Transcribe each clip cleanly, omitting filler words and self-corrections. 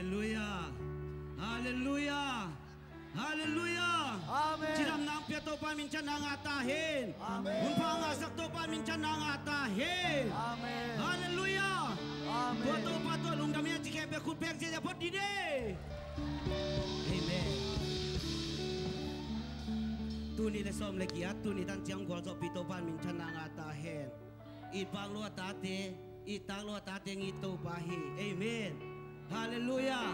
Hallelujah. Hallelujah. Hallelujah. Amen. Chiram nang piato pa minsan ang atahin. Amen. Unpa nga sakto pa minsan ang atahin. Amen. Hallelujah. Amen. Tuto pa to lungdam yan sikebe kupek siya pot dide. Amen. Tuni le som le kiat tuni tan chiang gol so pito pa minsan ang atahin. Ipang lo tate, itang lo tate ngito pahi. Amen. Hallelujah.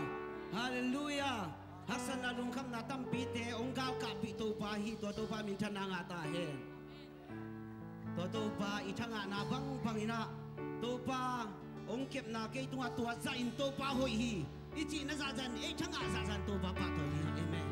Hallelujah. Hasan na lungkam na tampite onggaw kapito pahi toto pa minsan ang atahin. Toto pa itanga na bang pangina. To pa ongkep na kay tunga tuwa sa into pa hoihi. Ichi na zazan itanga zazan to pa patoli. Amen.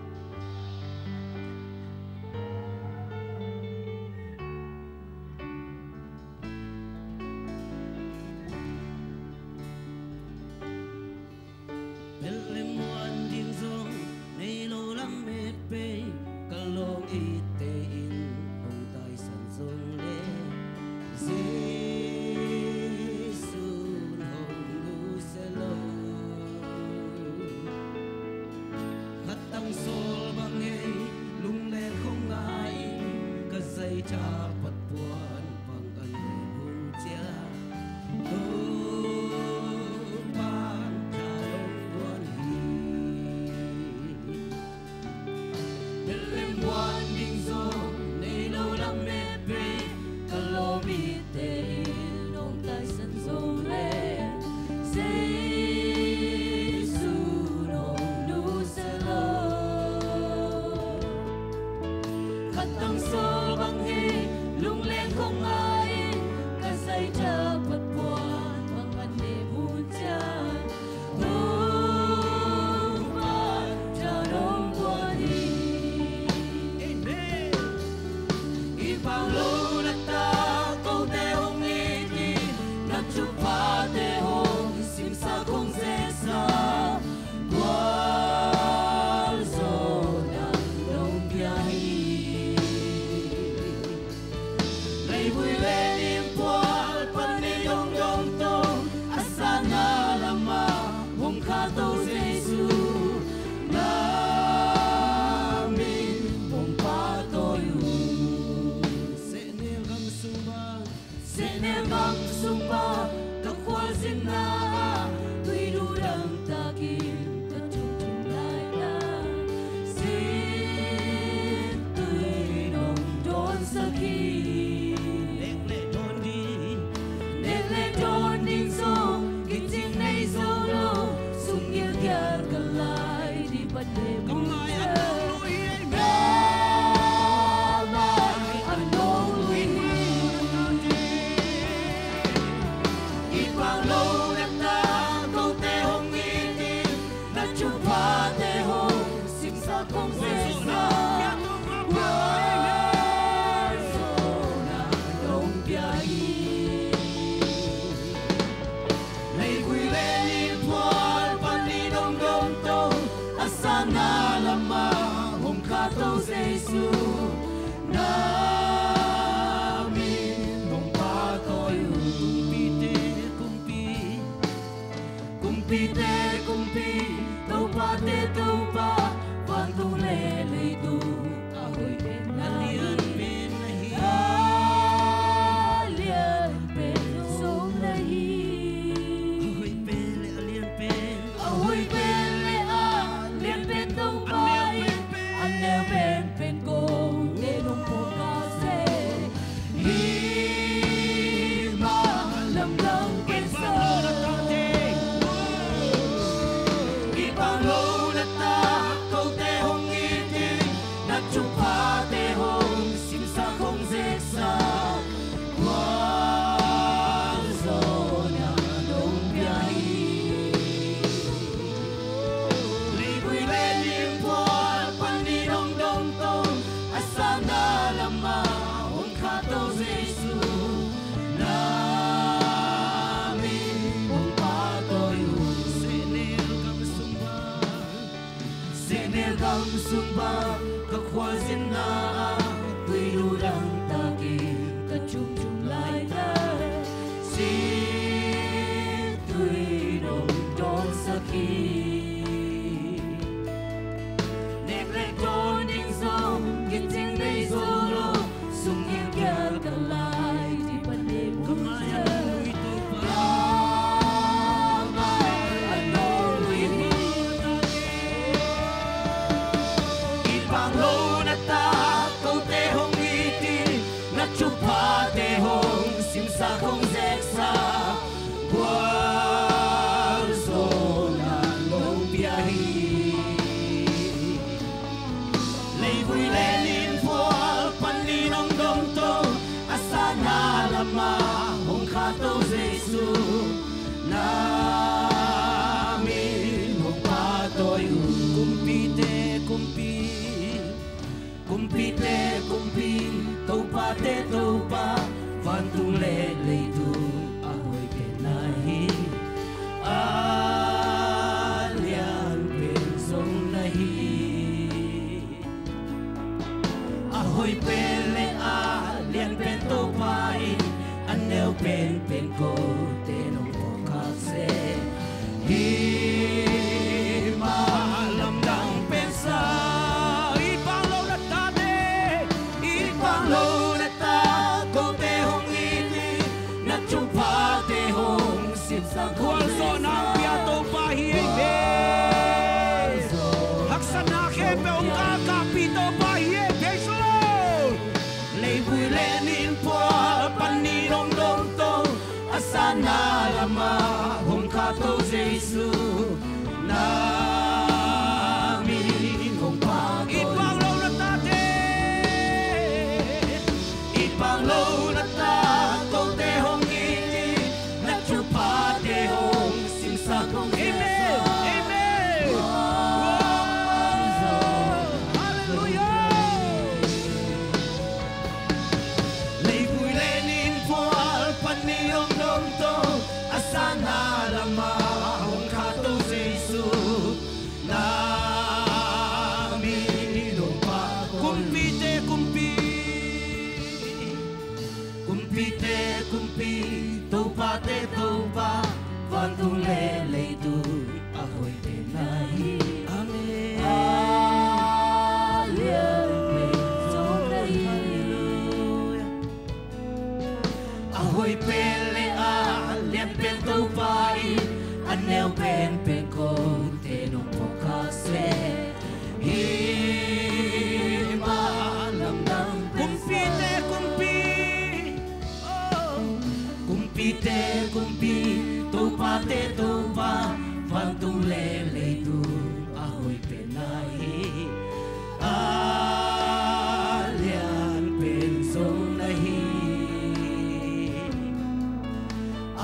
Sumba, kakwazin na te kumpi topa te topa van tu le le tu ahoy kenahi alian pen song nahi ahoy pele alian pen topa anel pen pen ko te no pokase hi malam dang pensa ipang lo na ta ko te hong iti na chupa te hong sip sa kual so na pia to pa hi be haksana ke pe ong ka kapito pa hi be so le bui le nin po pani dong dong to asana lama hong ka to jesu na mi hong pa ipang lo na ta te ipang lo na ta ko te hong iti na chupa te hong sim sa kong amen amen hallelujah lay bui le nin po pani dong dong to asana lama hong ka to jesu na mi hong pa kumpi te kumpi kumpi te kumpi topa te topa van tu le le tu ahoy te nahi amen ahoy pele alian pen topa anel pen pen ko te no pokase hi malam dang kumpi te kumpi kumpi te kumpi topa te topa van tu le le tu ahoy penahi alian pen song nahi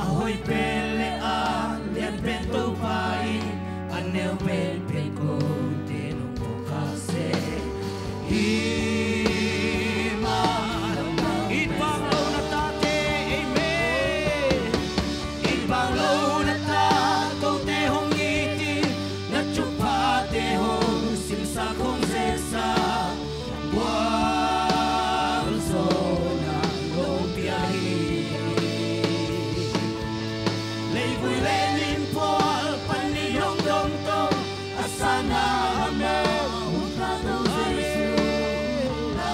ahoy pele alian pen topa anel pen pen ko te no pokase hi malam ipang lo na ta te amen ipang lo na ta ko te hong iti na chupa te hong sim sa kong zesa buang so na long piahi lay bui le nin po pani dong dong to asana mo hong ka to jesu na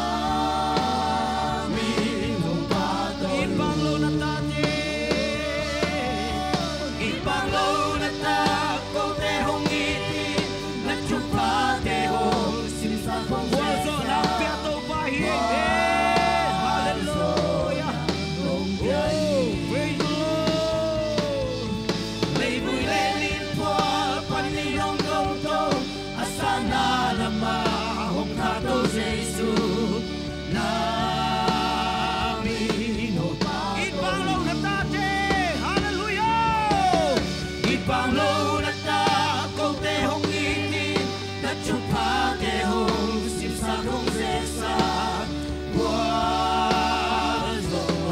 mi hong pa to ipang lo na ta te ipang lo na ta ko te hong iti na chupa te hong sim sa kong zesa na pia to pa hi hallelujah long piahi praise the Lord lay bui le nin po pani dong dong to asana lama hong ka to jesu na mi no pa ipang lo na ta te hallelujah ipang lo na ta ko te hong iti na chupa te hong sim sa kong zesa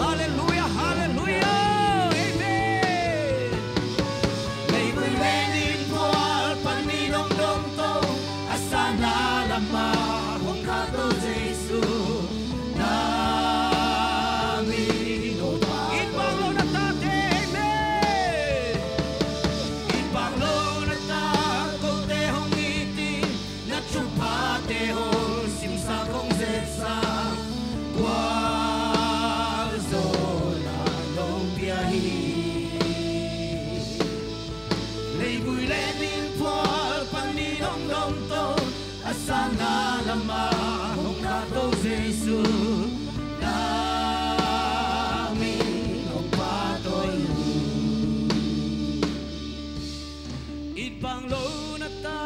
hallelujah hallelujah amen lay bui le nin po pani dong dong to asana lama hong ka to jesu na mi no pa ipang lo na ta te amen ipang lo na ta ko te hong iti na chupa te hong sim sa kong zesa zo na long piahi lay bui le nin po pani dong dong to asana lama hong ka to jesu na mi hong pa to ipang lo na ta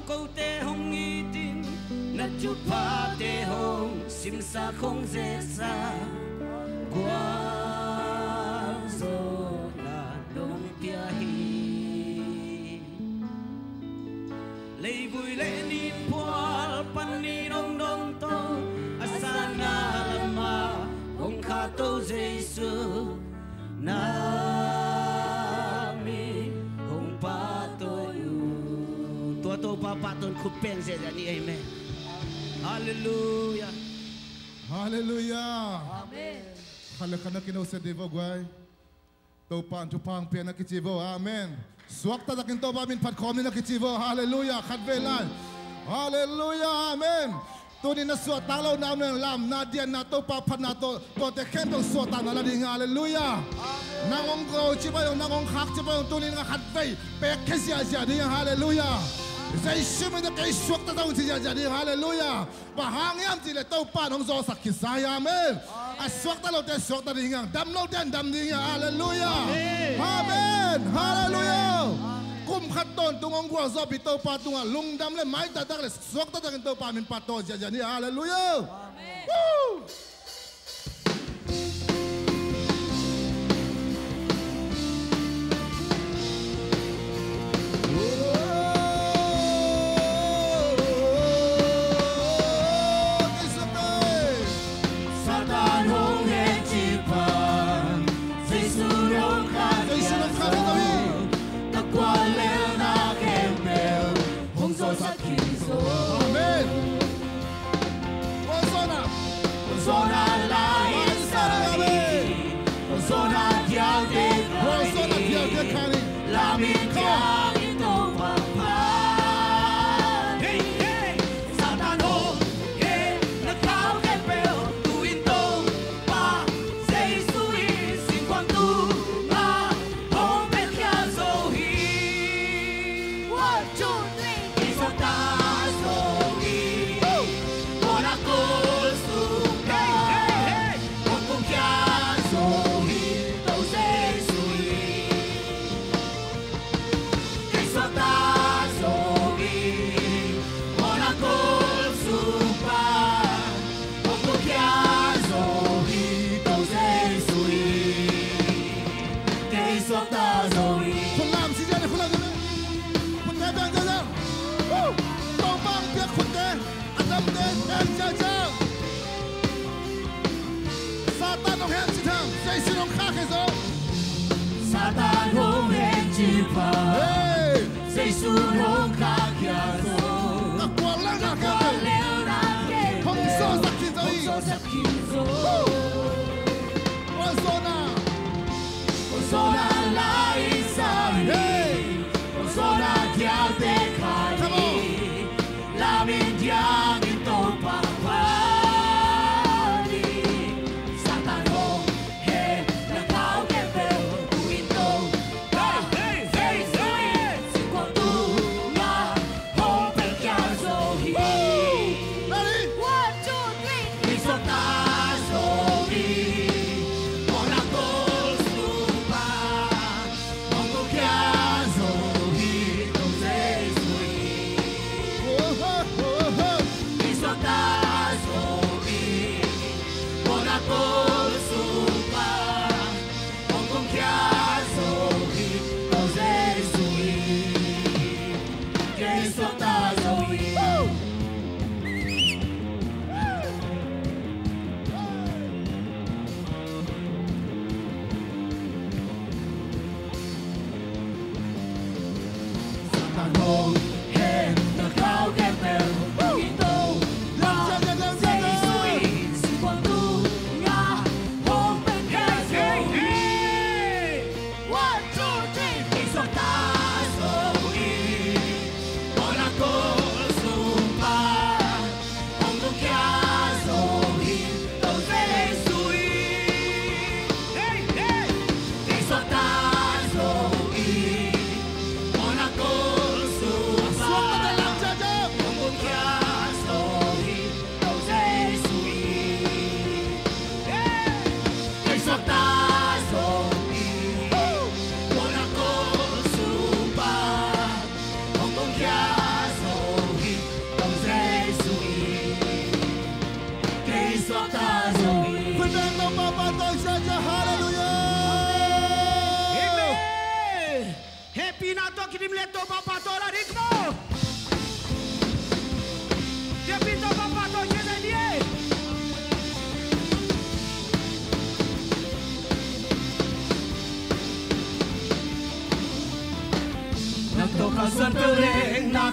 ko te hong itin na chupa te hong sim sa kong zesa zo na long piahi lay bui le nin po pani dong dong to tô Giêsu nami hong patoyu tua tô papaton kupen se ni amen. Hallelujah. Hallelujah. Amen. Kalau kena kena usah dewa guai. Topan tupang pia nak kicivo. Amen. Suakta takin topa min pat komi nak kicivo. Hallelujah. Khatvelan. Hallelujah. Amen. Tuni na suat talo na lam na dia na topa pat na to te kentong suat na lading. Hallelujah. Nangong ko cipa yung nangong hak cipa yung tuni nga khatve. Pekesi aja dia. Hallelujah. Saya cuma nak kaya suakta tahu saja jadi. Hallelujah. Bahangiam sila topa nong zo sakit saya. Amen. Suakta lo dia suakta dingang. Dam lo dia dam dingang. Hallelujah. Amen. Hallelujah. Kum khaton tungong gua zo bito pa tunga lungdam le mai tatak le suakta takin topa min pato jadi. Hallelujah. Amen. Woo.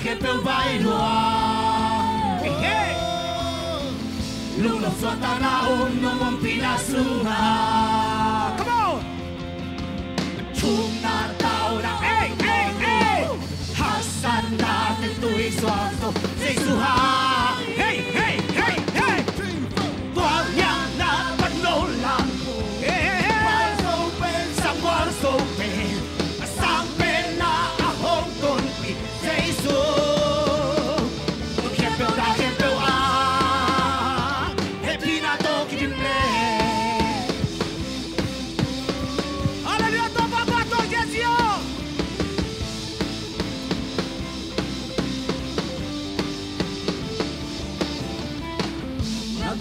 khen bèo vai loa Lungdam Suan ta na nong pina sunga come on chung na tao na Hasan na tui Suan so Giêsu ha hey hey hey hey Toàn nhang na bắt nô làm Quan sâu bên sang quan sâu bên sang bên na hông tôn bị Giêsu khen bèo da khen bèo happy na to kim le Hallelujah to papa to Giêsu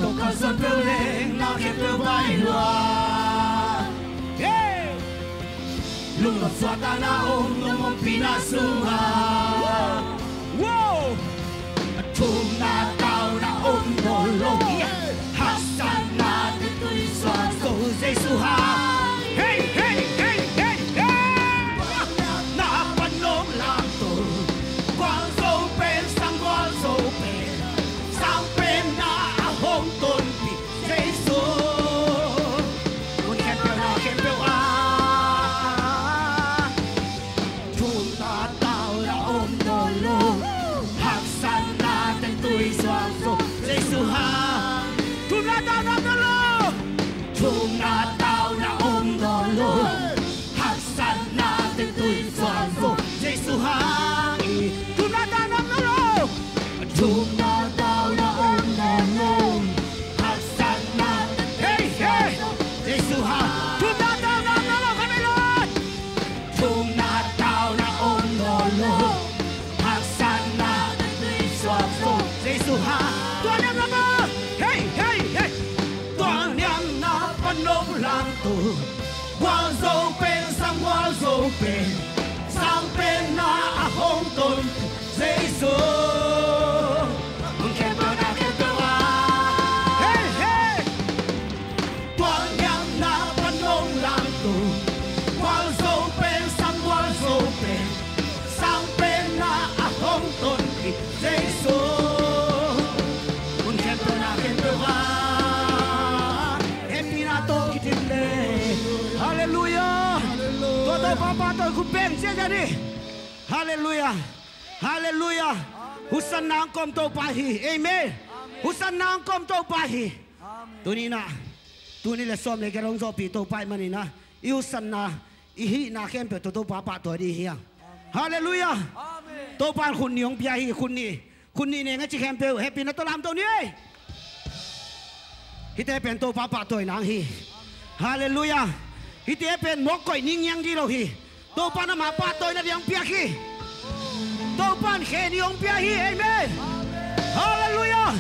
Tô ca sơn bèo lên na khen bèo vai loa Lungdam Suan ta na nong pina sunga Chung na tao na no lo Hasan na tui Suan so Giêsu ha hey hey hey hey hey Na pan nong lang to Quang dâu bên sang quang dâu bên sang bên na hông tôn bị Giêsu muốn khen bèo na khen bèo chung ta tao na no lo Hasan na tui Suan so Giêsu ha chung na tao na no lo chung na tao na no lo Hasan na tui Suan so Giêsu ha chung na tao na no lo chung na tao na no lo Hasan na hey hey Giêsu ha chung na tao na no lo come on chung na tao na no lo Hasan na tui Suan so Giêsu ha toàn em là mơ hey hey hey toàn em na pan nong lang to quang dâu bên sang quang dâu bên sang bên na hông tôn Giêsu muốn khen bèo na khen bèo hey hey toàn em na pan nong lang to quang dâu bên sang quang dâu bên sang bên na hông tôn Giêsu muốn khen bèo na khen bèo happy na to kitim le hallelujah tôi papa tôi cũng bên xe ra đi hallelujah hallelujah husan nang kom to pahi amen husan nang kom to pahi tunina tunile som le kerong zo pi to pai manina iusan na ihi na khem pe to papa to di hiang hallelujah to pan khun niong pia hi khun ni ne nga chi khem pe happy na to lam to ni hite pen to papa to nang hi hallelujah hite pen mok koi ning yang di lo hi to pan ma pa to na yang pia hi to pan khe niong pia hi amen hallelujah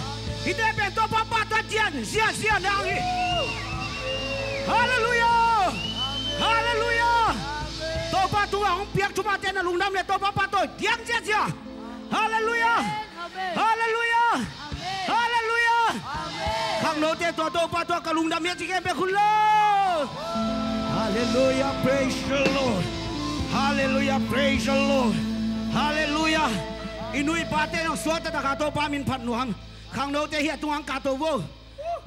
hite pen to papa to jian sia nang hi hallelujah hallelujah to pa tu ang piak tu pa ten na lungdam le to papa to diang sia hallelujah hallelujah hallelujah khang no te to pa to ka lungdam ye chi ke pe khun lo hallelujah praise the Lord hallelujah praise the Lord hallelujah inui pa te nong suat ta ka to pa min phat nuam khang no te hi tuang ka to wo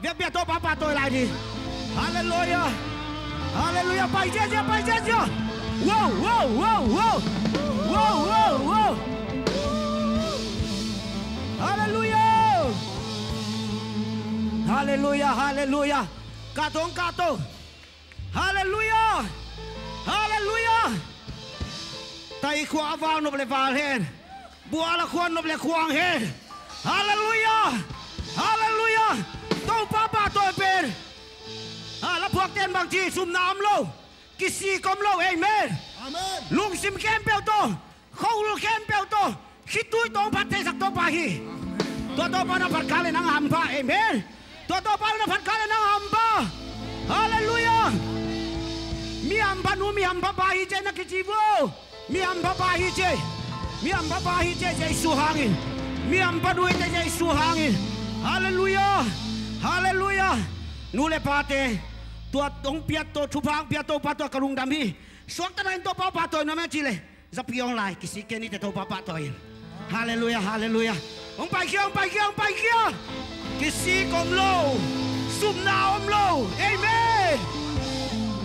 ve pe to pa to lai di hallelujah hallelujah pai je wow wow wow wow wow wow wow hallelujah hallelujah hallelujah katong hallelujah hallelujah tai khwa vào nộp le vào hen bua la khwan nộp le khoang hen hallelujah hallelujah to papa to pen la phuak ten bang chi sum nam lo kisi kom lo amen Amen. Lung sim kem pel to khâu lu kem pel to khi tui to pat te sak to pa hi to pa na pat kale nang hamba amen to pa na pat kale nang hamba hallelujah mi hamba pa hi je na kichivo mi hamba pa hi je su hangin mi hamba du je su hangin hallelujah hallelujah nule pate tua tong piat to chupang piat to pato ka lungdam hi sok ta nain to pa to na me chile zapiong lai kisi ke ni te to pa to yin Hallelujah, hallelujah. Ông bài kia, ông bài kia, ông bài kia. Cái sĩ công lâu, sum nào ông lâu. Amen.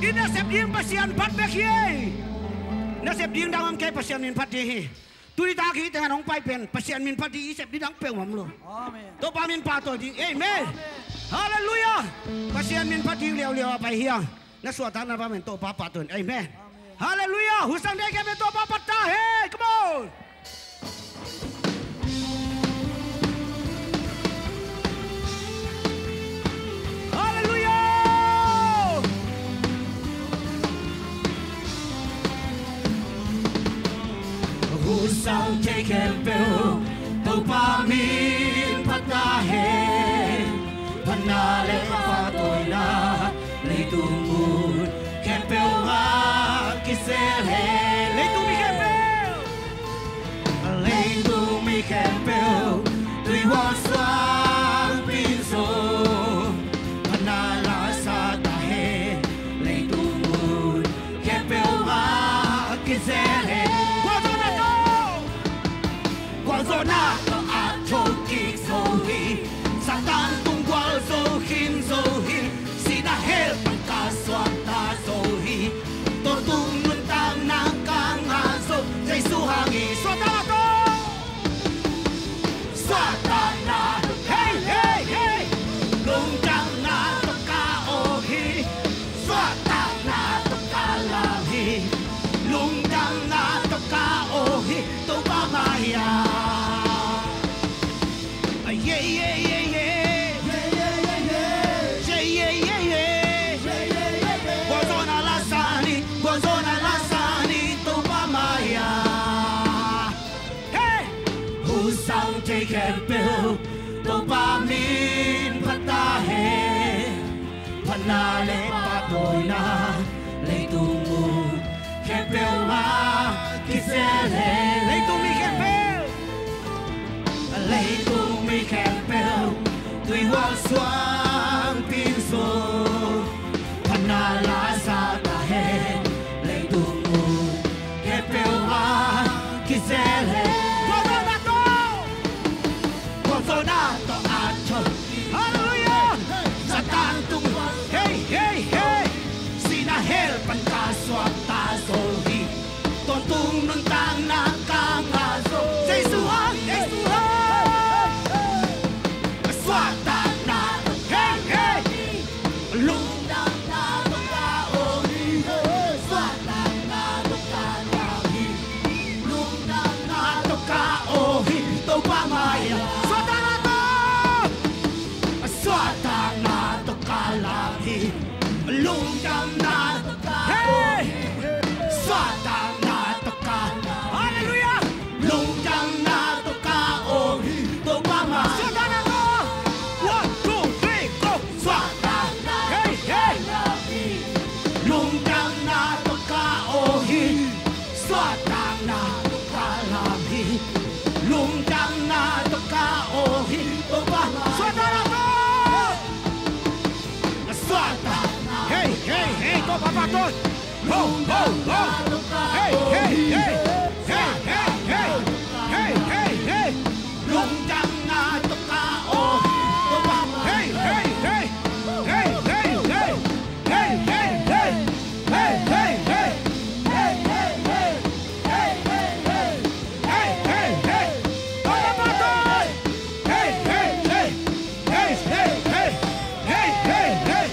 Ina sep dieng pasian pat bekie. Na sep dieng dang amkai pasian min pat dehi. Tuli tak kita dengan ông bài pen pasian min pat di sep di dang pel mam lo. Amen. To pa min pato di. Amen. Hallelujah. Pasian min pat di liao liao apa hiang. Na suatan na pa men to pa patun. Amen. Hallelujah. Husang dek men to pa patah. Hey, come on. Husang taken bill, dopamin patahe, panale patoina, leitumud, kempel ha kisele, leitumi kempel, tui wasang pinso, panala sa tahe, leitumud, kempel ha kisele. Zona to ato kik sohi Satan tunggual sohin sohi Sina hel pangkaswata sohi Tortung nuntang nangkang aso Jay suhangi Swatana to Swatana Hey hey hey Lungdam na to kaohi Swatana to kalahi Lungdam na to kaohi To pamaya Kempel dopamin patahe panale patoina leitumu kempel ma kisele leitumi kempel tui wal suang pinso panala sa tahe leitumu kempel ma kisele Sonato acho, hallelujah. Satan tung, hey hey hey. Sina hel pangkaswat tasohi, tontung nuntang nakang aso. Jesuhan, Jesuhan. Swatan na, hey hey. Lungdam na kaohi, swatan na kaohi. Lungdam na kaohi, to pamaya. Lungdam na hey Swatang na toka hallelujah Lungdam na toka oh to mama Swatang na to 1 2 3 go Swatang na hey hey Lungdam na toka oh Swatang na toka labi Lungdam na toka oh to mama Swatang na to Swatang Hey, hey, hey, to papatot! Ho, ho, ho! Hey, hey, hey! Hey, hey, hey! Hey, hey, hey! Lungdam na to kao! Hey, hey, hey! Hey, hey, hey! Hey, hey, hey! Hey, hey, hey! Hey, hey, hey! Hey, hey, hey! Hey, hey, hey! To papatot! Hey, hey, hey! Hey, hey, hey! Hey, hey, hey!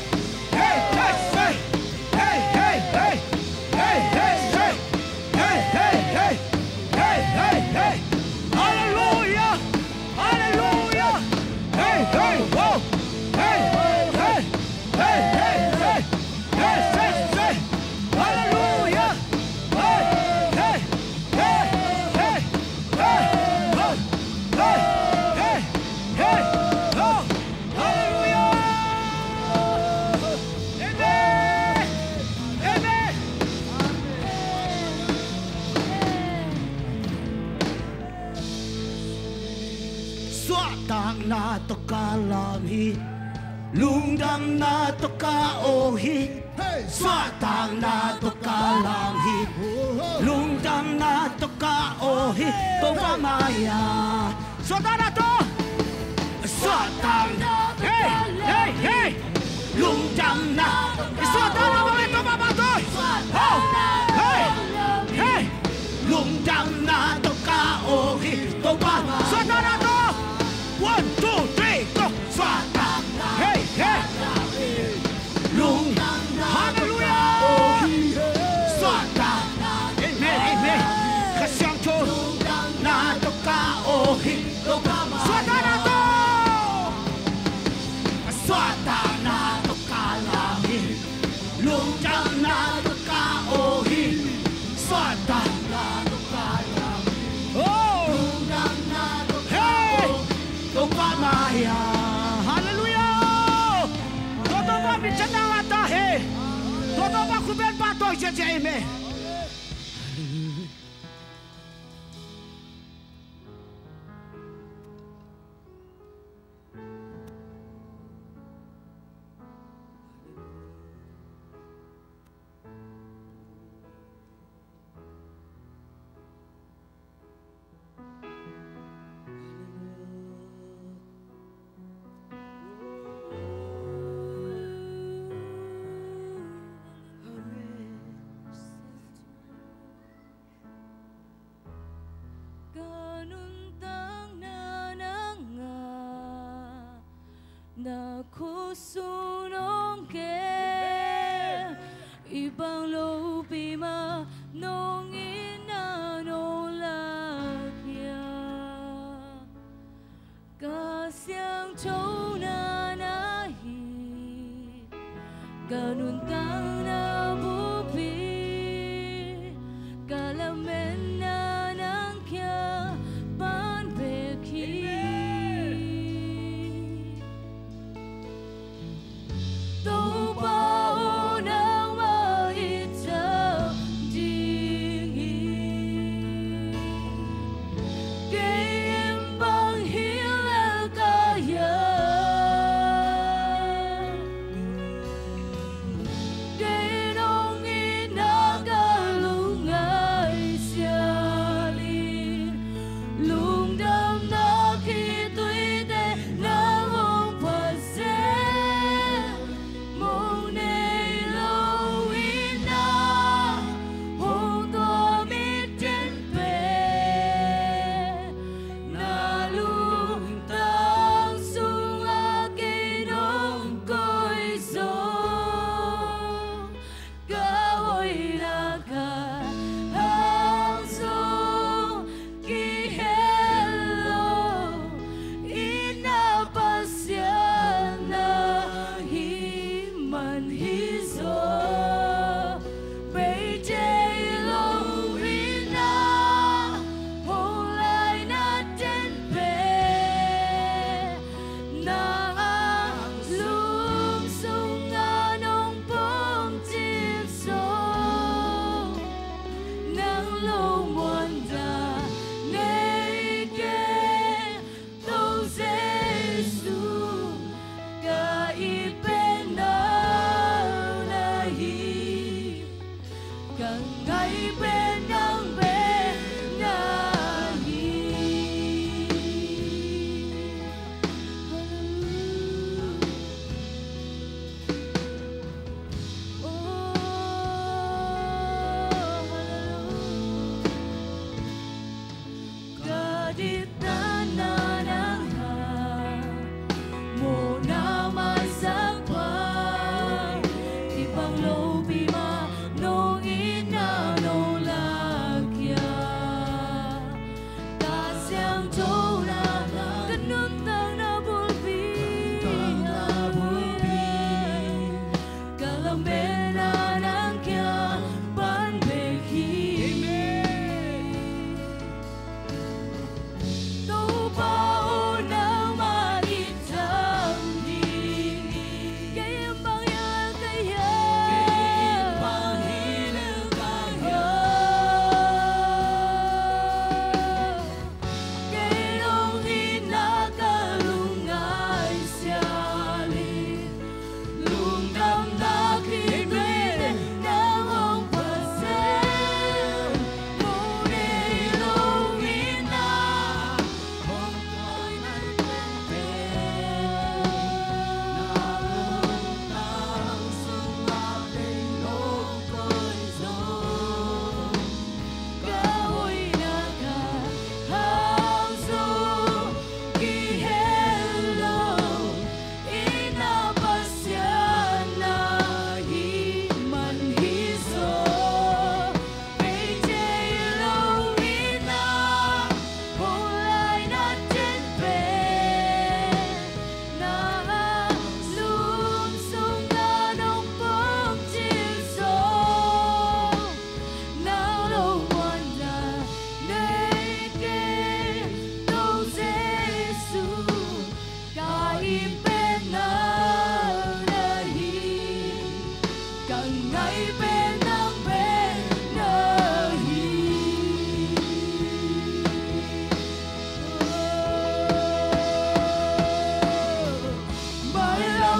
Lungdam na to ka ohi, Swatang na to ka langhi, Lungdam na to ka ohi, to pamaya. Swatang na to, Swatang na to ka langhi, Lungdam na, Swatang na mga to papatoy. Oh, hey, hey, Lungdam na to ka ohi, to pamaya. Swatang na to, 1, 2, 3, go, Swatang. Hey, hey, Lung, Hallelujah, Swata, Amen, Amen. Kasyang to, na to ka ohi, Swata na to, Swata na to ka lahi, Lung na to ka ohi, Swata na to ka lahi, oh, hey, to ka maya. Bicara ada he, todo baku berpatok jadi eme. Naku sunong ke ibang lobi ma nong ina no lakya kasyang chou na nahi ganun tang na bupi kalamen na nang kya pan peki Day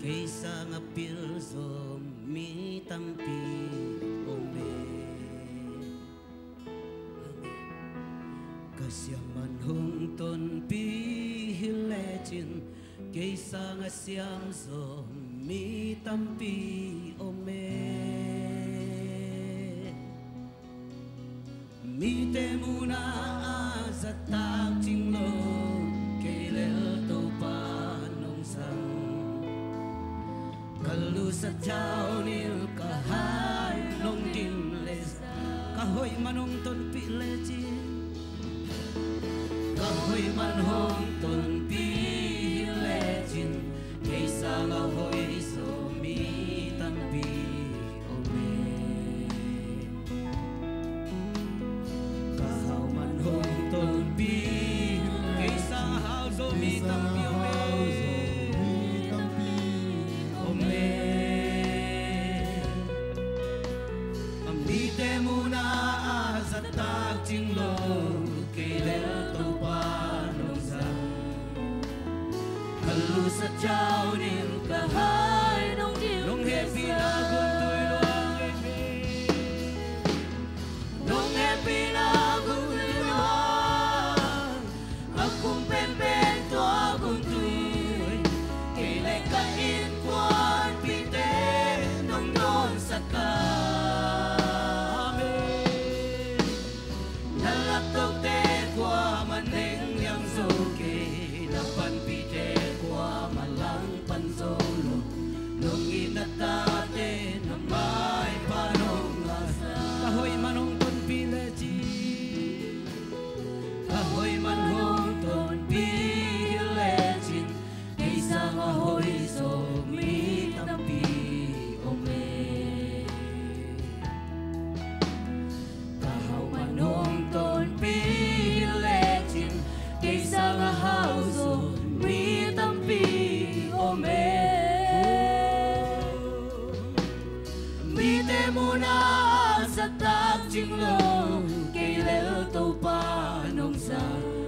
kaysa nga pilso mi tampi ome. Kasyaman hong ton pihilechin kaysa nga siyam so mi tampi ome. Mi temuna sa takching lo kailel to pa nong sang kalu sa chao nil kahay nong dimles kahoy manong ton pilechin kahoy manong ton pilechin kaysa nga hoy so mi tampi ome. Kahaw manong ton pi kaysa nga haw so mi tampi ome. Amite muna sa takching lo kailel to pa nong sang kalu sa chao nil kahay nong happy na guntoy luang eme nong happy na guntoy luang akong penpen to akong tuy kailay kain kwan pite nong non sa ka. Amen. Nalaptok te kwa maneng yang soke napan pite kwa malang pansolo nung inatate na may panong asa. Kahoy manong ton pilechi kahoy manong ton pilechin kaysa nga hoy so mi tampi ome. Kahaw manong ton pilechin kaysa nga haw so mi tampi ome. Mite muna sa takching lo kailel to pa nong sa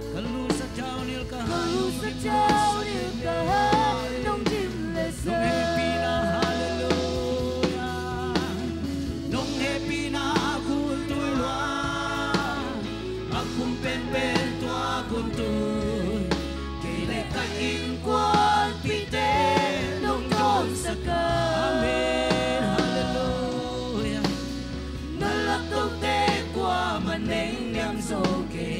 kalu sa chao nil kahay nong dimles nong happy na hallelujah nong happy na akong tulwang akong penpen to akong tuy kailay kain kwan pite nong don sa ka. Amen hallelujah. Nalaktok te kwa maneng yang soke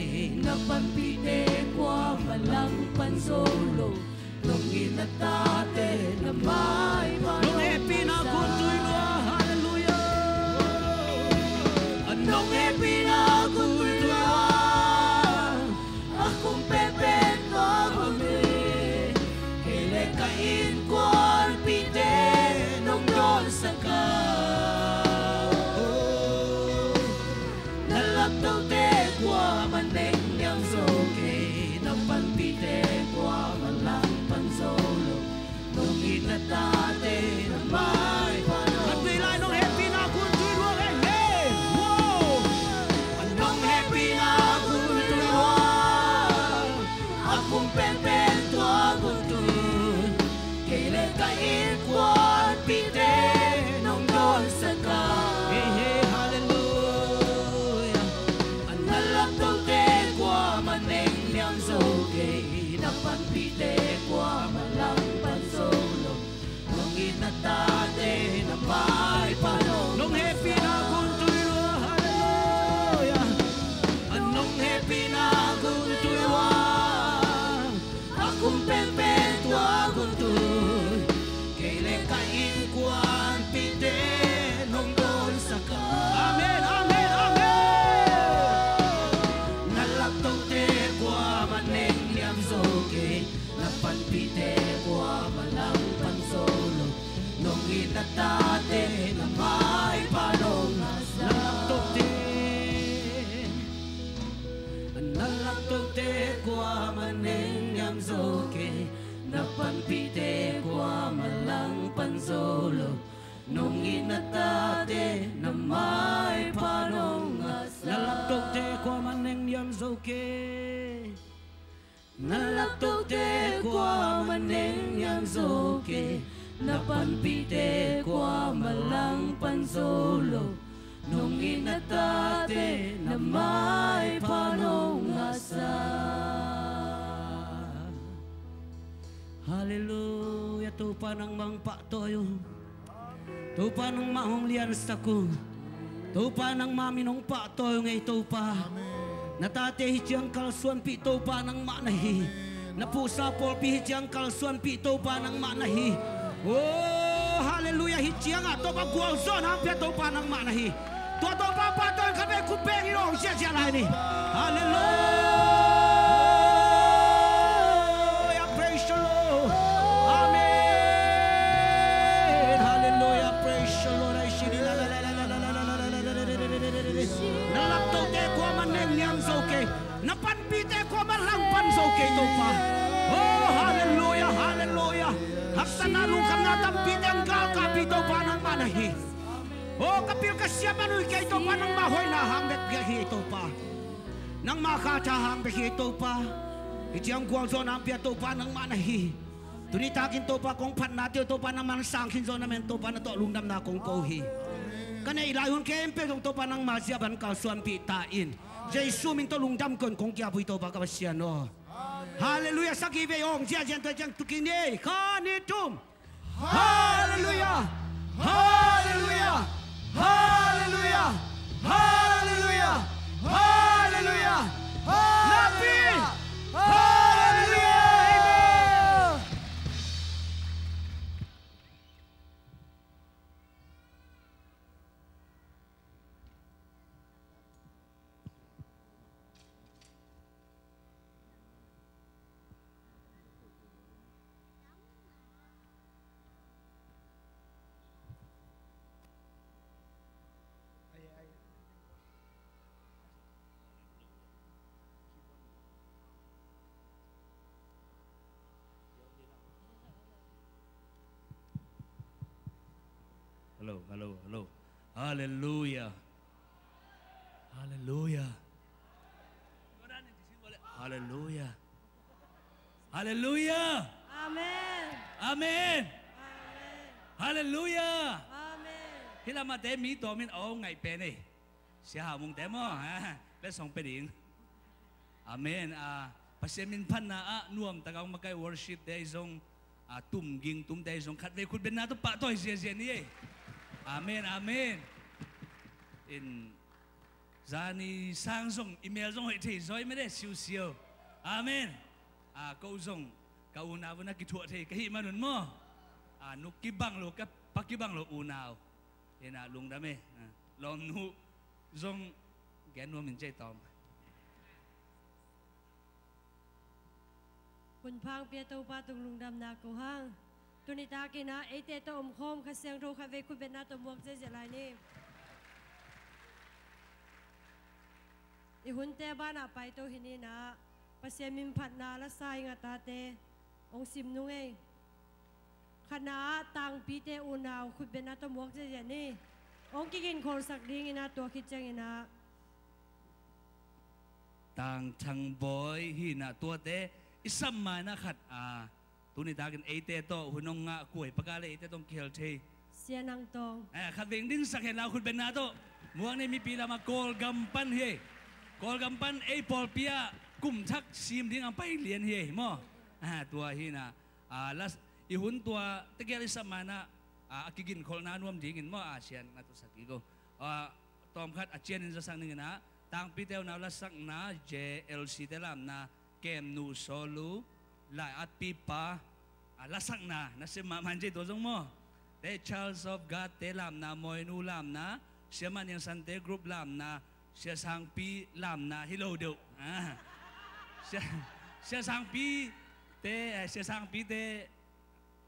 napan pite kwa malang pansolo nong inatate na may panong nong happy na kuntoy lo hallelujah nong happy na kuntoy lo akong pepen to akong tuy kailay kain kwan pite nong don sa ka. Nalaptaw te kwa maneng yang soke napan pite kwa malang pansolo nung inatate na may panong at bilay nung happy na kuntoy lo hey wow anong happy na kuntoy lo akong penpen to akong tuy kailay kain kwan pite nung don sa ka. Hey hey hallelujah. Analaptaw te kwa maneng yang soke napan pite kwa malang pansolo nung inatate na may panong nung happy na kuntoy lo hallelujah. Anong happy na kuntoy lo akong penpen to akong tuy kailay kain kwan pite nung don sa ka. Amen amen amen. Nalaktok te kwa maneng yang soke napan pite kwa malang pansolo nung inatate na may panong asa. Nalaktok te kwa maneng yang soke napan pite kwa malang pansolo nung inatate na may panong asa. Nalaktok te kwa maneng yang soke nalaktok te kwa maneng yang soke napanpite kwa malang pansolo nung inatate na may panongasa. Hallelujah. Tupa ng mang paktoyo. Tupa ng mahong lian sa ko. Tupa ng maminong paktoyo ngay tupa. Natate hijang kalsuan pi tupa ng manahi. Napusa pol pi hijang kalsuan pi tupa ng manahi. Oh, hallelujah. Hijang ato pagwalson hampir tupa ng manahi. Tuto papa to kabe kupeng ilong siya lain ni. Hallelujah. Praise the Lord. Amen. Hallelujah. Praise the Lord. Ay sini la la la la la la la la la la. Nalapto te ko maneng nyam soke. Napanpite ko malangpan soke to pa. Oh, hallelujah. Hallelujah. Haksanalong kang natampite ang kapito pa ng manahi. Oh, kapil kasya manuy kay ito pa ng mahoy na hambet gahi ito pa. Nang makatahang gahi ito pa. Ijang guwalzo na ampi ito pa ng manahi. Tunitakin ito pa kung pan natin ito pa naman sangkin zo namin ito pa na ito lungdam na kong kohi. Kana ilayon kay empe ito pa ng masyaban kalsuan pitain. Jay sumin to lungdam kon kung kya po ito pa kapasya no. Hallelujah sa kibeyong siya siya ito tukini. Kanitum. Hallelujah. Hallelujah. Hallelujah! Hallelujah! Hallelujah! Lapin! Hallelujah! Amen! Hello, hello, hello. Hallelujah. Hallelujah. Hallelujah. Hallelujah. Amen. Amen. Amen. Hallelujah. Amen. Hila mate mi to min o ngai pe ni. Sia ha mung te mo ha. Pe song pe ding. Amen. Pasyamin pan na nuam tagang makai worship day zong tum ging tum day zong khat ve khut ben na to pa toy sia ni. Amen, amen. In zani sang song email song hoi thei zoi me de siu siu. Amen. Câu song câu nào vẫn là kỹ thuật thì cái mà nun mo. Nuk kibang lo ka pakibang lo unaw. Ina lungdam eh. Lom nu song gen nu min chai tom. คุณพังเปียโตปาตุงลุงดำนากูห้างตุนิตากินะเอเตโตอมโคมขัดเสียงโทขัดเวคุณเป็นนาตัวมวกเจลายนี่อีหุ่นเตบ้านไปโตหินีนะปัสเซมิมผัดนาละไซงาตาเตองซิมนุงเองคณะตังปีเตอูนาวคุณเป็นนาตัวมวกเจนี่องกิกินคนสักดิ้งนะตัวคิดจังนะต่างชังบอยหินะตัวเตอิสัมมานะขัดตุนิตากันเอเตโตหุ่นงงะกวยปากกาเลเอเตตงเคียวเทเสียนังตองขัดเวงดิ้งสักเห็นเราคุณเป็นนาโตมวงนี่มีปีละมาโกลกำปั้นเฮโกลกำปั้นเอปอลเปียกุ่มทักซีมดิ้งอังไปเลียนเฮมั้งตัวหินะลัสอีหุ่นตัวตะเกียริสัมมานะกิกินโคลนานวมดิ้งมั้งเชียนนาตุสักกิโกตอมขัดเชียนนินจะสักนึงนะต่างปีเตวนาลัสักนะเจเอลซีเตลามนะเกมนูโซลูลายอัดปีปาลัสักนะนั่นเสียมันใจตัวจงมั้งเตชาร์ลส์ออฟกัดเตลามนะมอยนูลามนะเสียมันยังสันเตกรุ๊ปลามนะเสียสังปีลามนะฮิโลเดวเสียสังปีเตเสียสังปีเต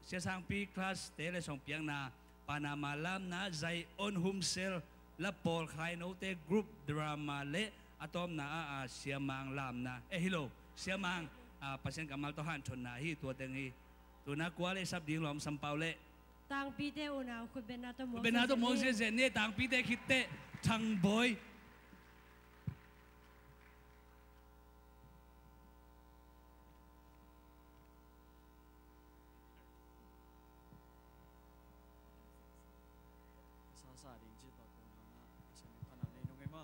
เสียสังปีคลาสเตเลส่งเพียงนะปานามาลามนะใจออนฮุมเซลและปอลไคโนเตกรุ๊ปดรามาเลอะตอมนะเสียมังลามนะฮิโลเสียมังปัจจัยกำมัลตัวหันชนนะฮีตัวเต็งฮีตัวนักกว่าเลยสับดิ้งหลอมสัมเปาเลยต่างปีเตอุณาคุณเป็นนาตัวโมเป็นนาตัวโมเสสเนี่ยต่างปีเตคิดเตชังบอย sa ding chi to ko na sa mi pana nei nong ema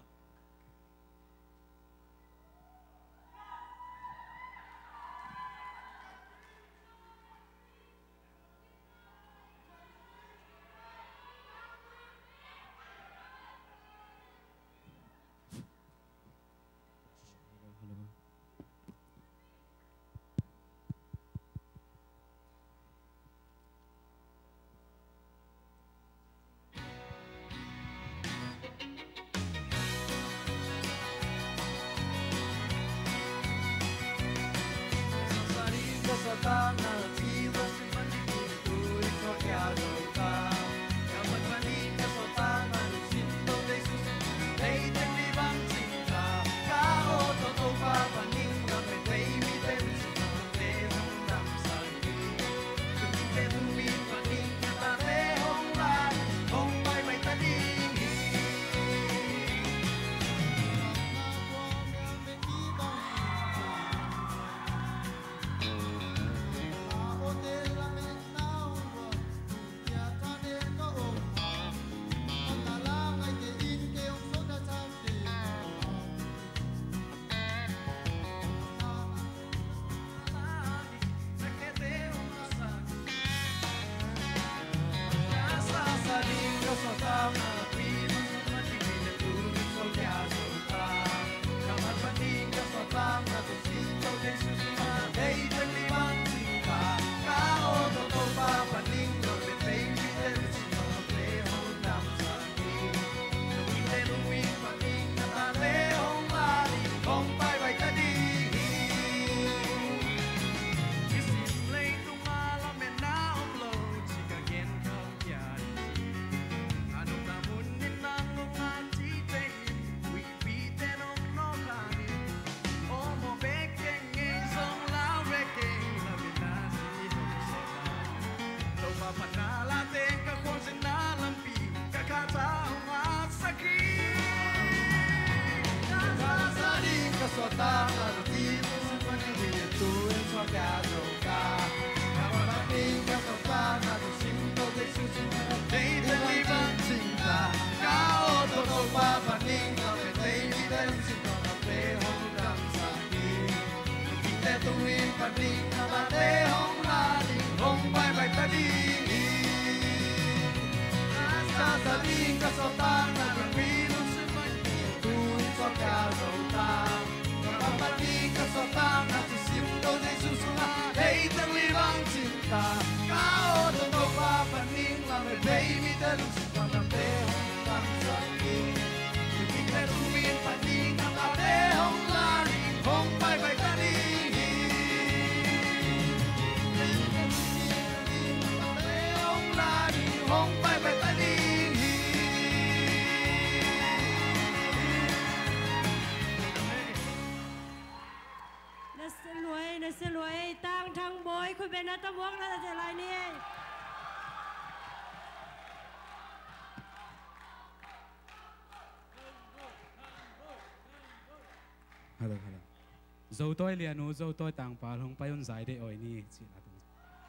dâu tôi liền u dâu tôi tàng phá không bay on giải để ỏi ni chỉ là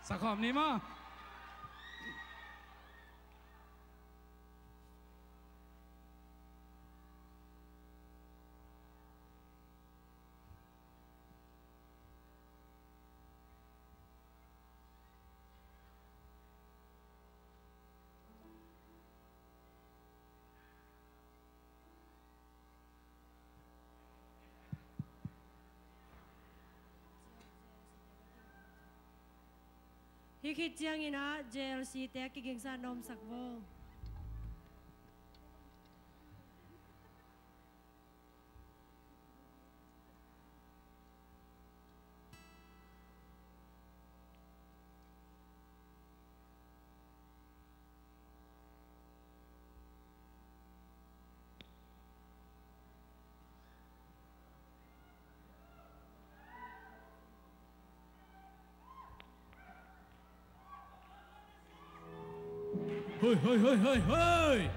sắc hòm ni mà hi khit chiang ina JLC te ki ging sa nom sak vô hơi hơi hơi hơi hơi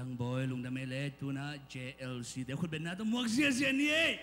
thằng boy Lungdam ele tu na JLC để khuất bên na tu muak sia sia ni eh.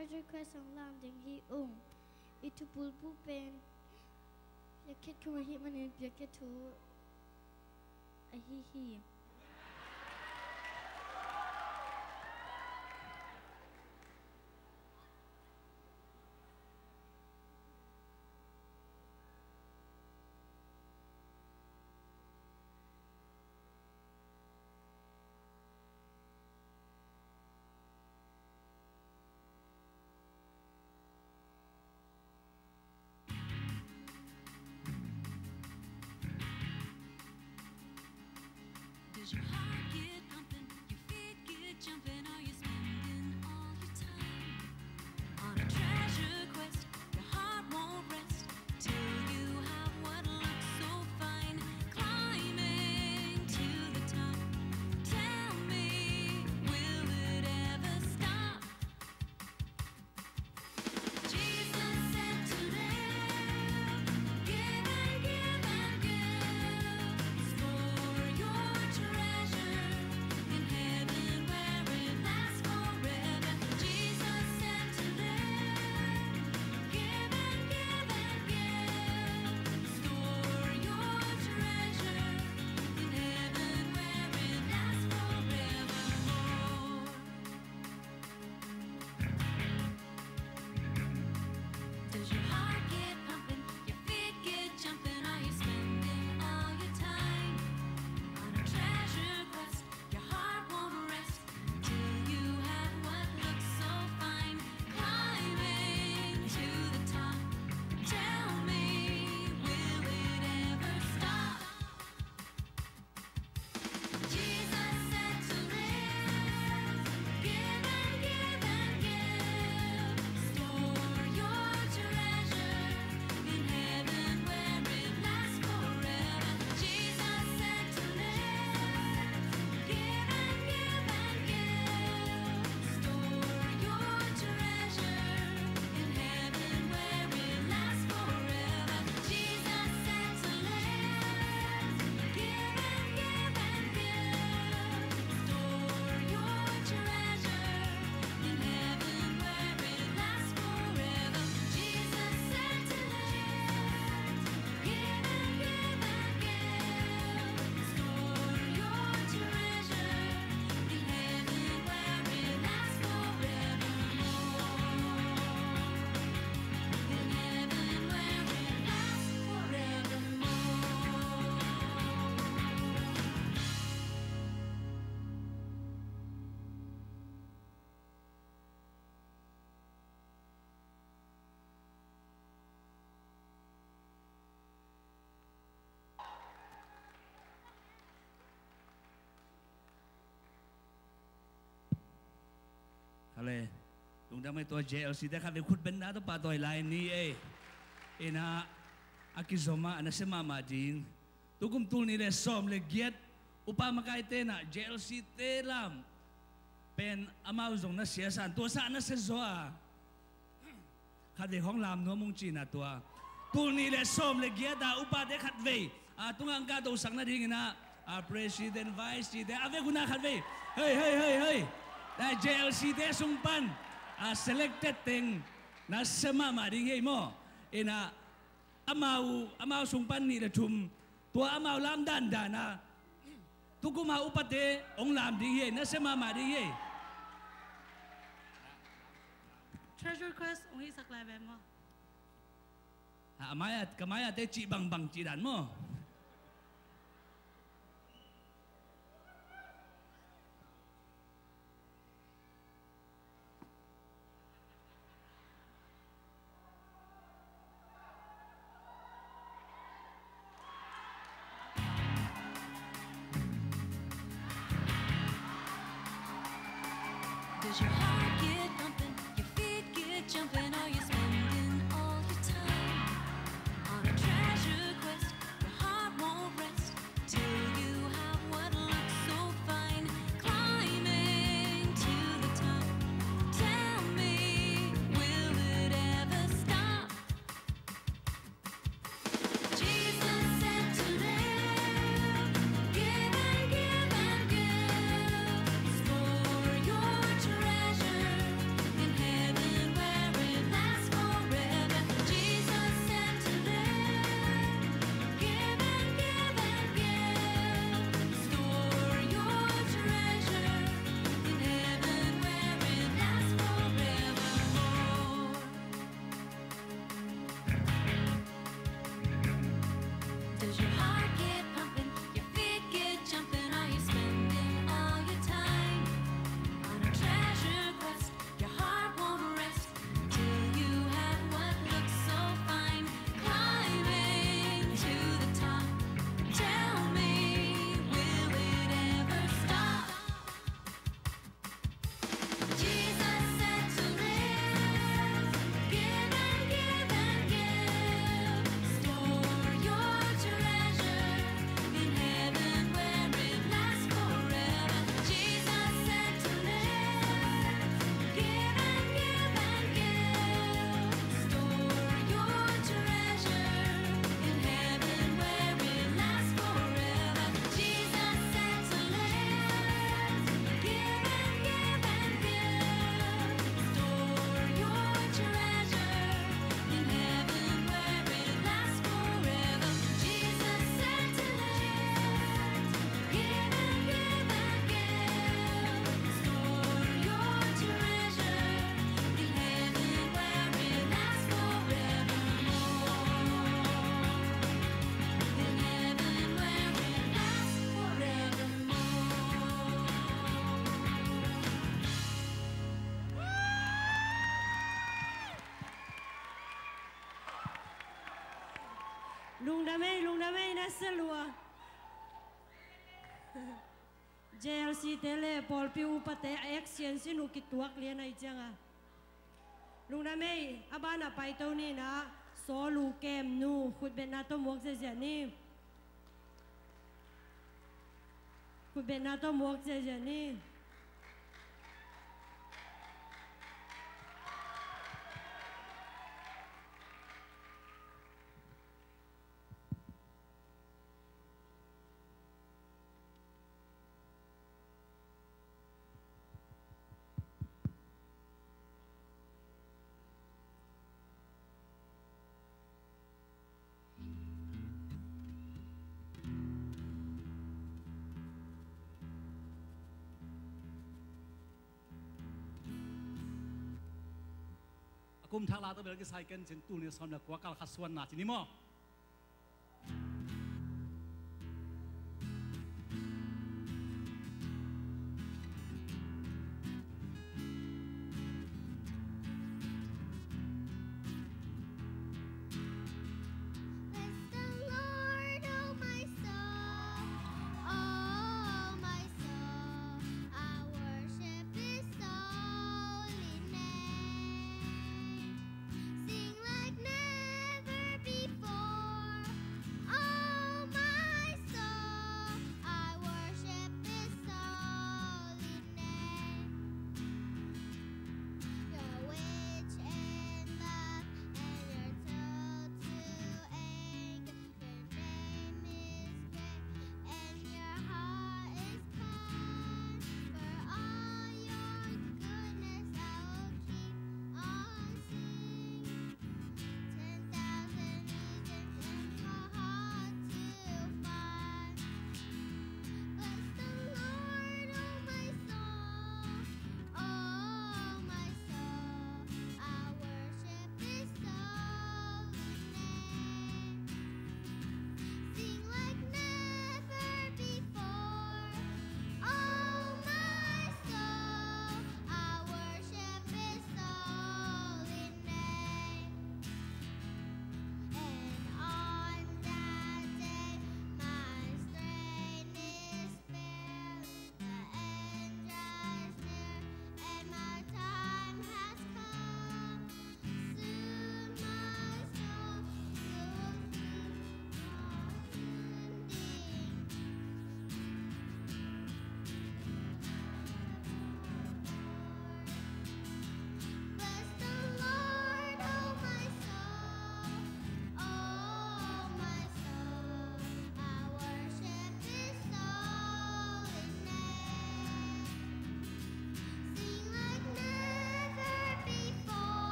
Treasure quest ang landing hi itu bulbu pen yaket kuma hi manin yaket tu hi อะไรลุงดำไม่ตัว JLC ได้ครับเดี๋ยวคุณเป็นน้าตัวปาตัวไลน์นี้นะอากิสมาอันนั้นเสมามาดินตุกุมตูนี่เลยซ้อมเลยเกียรติอุปมาไกเตนะ JLC เตลามเป็นอามาอุจงนักเสียสันตัวสันนักเสียซัวขัดเด็กของลามนัวมุงจีน่ะตัวตูนี่เลยซ้อมเลยเกียรติอุปเด็กขัดเวตุงอังกาตัวสังนาดิ่งนะPresident Vice President อาเวกุนาขัดเวเฮ้ยแต่ JLC เตสุงปันselected เต็งนักเสมามาดิ่งเฮ้ยโมนะอามาสุงปันนี่เลยทุมตัวอามาลามดันดานะทุกมาอุปเตองลามดิ่งเฮ้นักเสมามาดิ่งเฮ้ Treasure request องค์สักลายแบบมั้งkemaya te ci bang ci dan mo Does your heart get pumping, your feet get jumping, are you spending all your time on a treasure quest? Your heart won't rest till you have what looks so fine, climbing to the top. Tell me, will it ever stop? Jesus said to live, give and give and give, store your treasure in heaven where it lasts forever. Jesus said to live, give and give and give, store your treasure in heaven where it lasts forevermore. Does your heart get pumping, your feet get jumping, are you spending all your time on a treasure quest? Your heart won't rest till you have what looks so fine, climbing to the top. Tell me, will it ever stop? Jesus said to live, give and give and give, store your treasure in heaven where it lasts forever. Jesus said to live, give and give and give, store your treasure in heaven where it lasts forever. Jesus said to live, give and give and give, store your treasure in heaven where it lasts forever. Jesus said to live, give and give and give, store your treasure in heaven where it lasts forevermore. In heaven where it lasts forevermore. Lungdam na salua. JLC tele Paul pi upate action sinu kituak lian ai janga. Lungdam abana pai to ni na so lu kem nu khut ben na to mok je ni. Khut ben na to mok je ni. Kum thang la to bel ki sai ken chen tu ni som na kwa kal khaswan na chini mo Bless the Lord, oh my soul, oh my soul. I worship His holy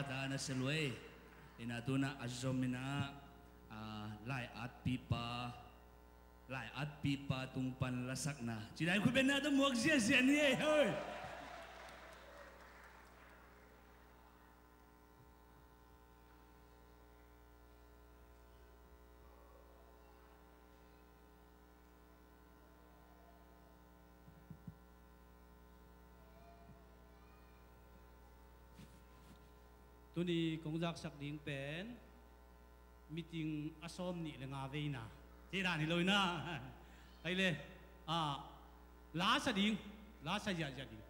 ta na selue ina tuna azomina lai at pipa tungpan lasak na cinai ku bena tu muak sia ni hoi tu ni công giác sắc điên pen meeting asom ni le nga ve na ti da ni loi na ai le lá sa ya ding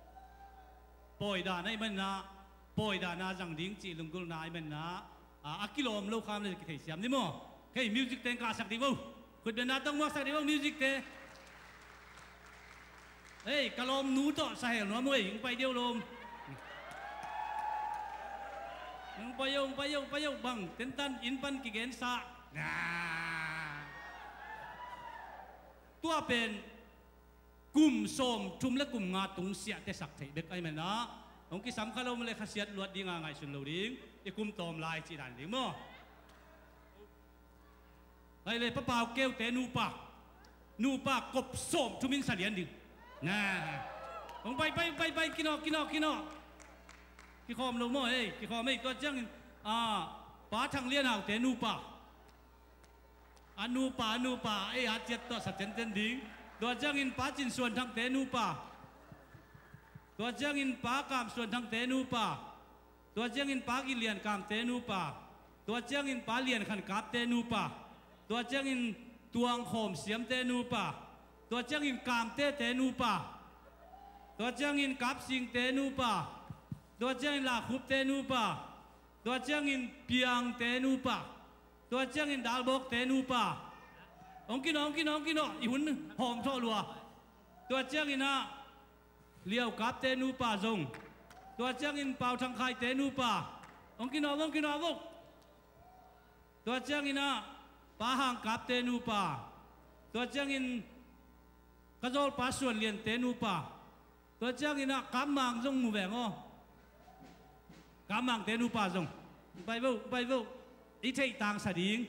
poi da nai man na poi da na jang ding chi lung gul nai man na akilom lo kham le ki thei siam ni mo hey music ten ka sak di bo khut ben na tong mo sak di bo music te hey kalom nu to sa hel no mo ing pai deu lom Bayau bang tentan inpan kigen sa tua pen kum som tum le kum nga tung sia te sak thei bek ai mena ong ki sam khalo mle khasiat luat dinga ngai sun lo ding e kum tom lai chi dan ding mo ai le pa pau keu te nu pa kop som tumin sa lian ding na ong bai kino ki khom lo mo hey ki khom ei to chang pa thang lian hau te nu pa anu pa ei hat jet to sa ten ding to chang in pa chin suan thang te nu pa to chang in pa kam suan thang te nu pa to chang in pa ki lian kam te nu pa to chang in pa lian khan kap te nu pa to chang in tuang khom siam te nu pa to chang in kam te nu pa to chang in kap sing te nu paตัวเจ้าอินลาคุบเตนูปะตัวเจ้าอินเปียงเตนูปะตัวเจ้าอินดาลบกเตนูปะองกินอีหุ่นหอมท่อรัวตัวเจ้าอินเลี้ยวกับเตนูปะจงตัวเจ้าอินเป่าทางไข่เตนูปะองกินตัวเจ้าอินปะหางกับเตนูปะตัวเจ้าอินกระโจลปะส่วนเลียนเตนูปะตัวเจ้าอินกำมังจงมูแหวงKapmang te nu pa zong bai vô ít thấy tang sa ding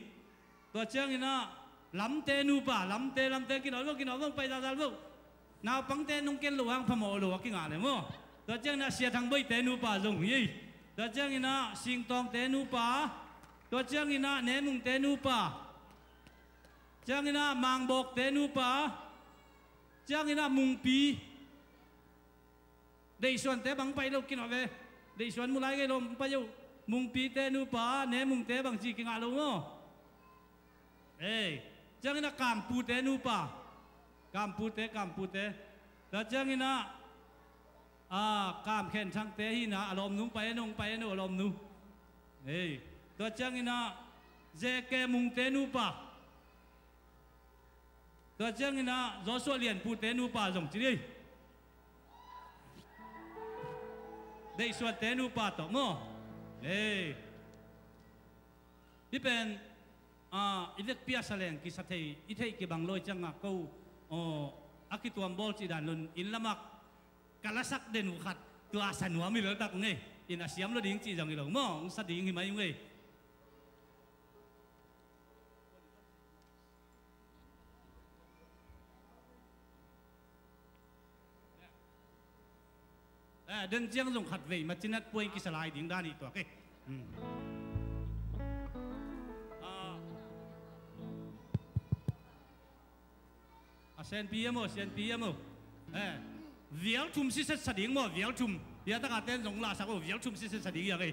tua chang ina lam te nu pa lam te kinol vô bai da vô nào pang te nong ken luang phamo lo ki nga le mo tua chang na sia thang bai te nu pa zong yi tua chang ina sing tong te nu pa tua chang ina ne mung te nu pa chang ina mang bok te nu pa chang ina mung pi dei suan te bang bai lo kinol ve để xuân mulai cái lom bao nhiêu mung pi te nu pa né mung te bằng gì cái ngã luôn không? Ê, chẳng là cam pu te nu pa, cam pu te, đó chẳng là cam khen thang te hi na alom nu pa nu alom nu, ê, đó chẳng là dê ke mung te nu pa, đó chẳng là gió xuân liền pu te nu pa giống chứ đi. Đây xuân té nu pa to mo, ê, đi bên ít pia saleng kí sát thầy ít thầy kí bằng lôi chăng à câu akituam bol chỉ đàn luôn in lamak kalasak den ukat tu asan wa mi lỡ tak nghe in asiam lo ding chỉ dòng ilong mo sát ding hi mai nghe đơn giang dùng khát về mà chính là quên cái slide tiếng đa điตัวcái sen PM viếng chum xí sát sát tiếng mà viếng chum giờ ta cả tên dùng là sao có viếng chum xí sát sát tiếng vậy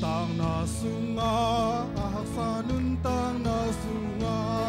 tang na sunga sa nun tang na sunga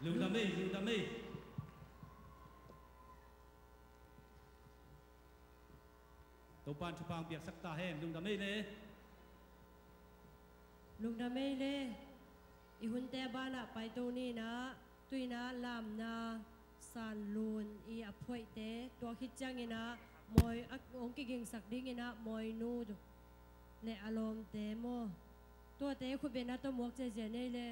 Lungdam. Topan chupang biak sakta hem Lungdam ne. Lungdam le. Ihunte bana paito ni na tuina lam na san lun I apoi te to khitchang ina moi ong ki ging sak ding ina moi nu le alom te mo to te khu be na to mok che je nei le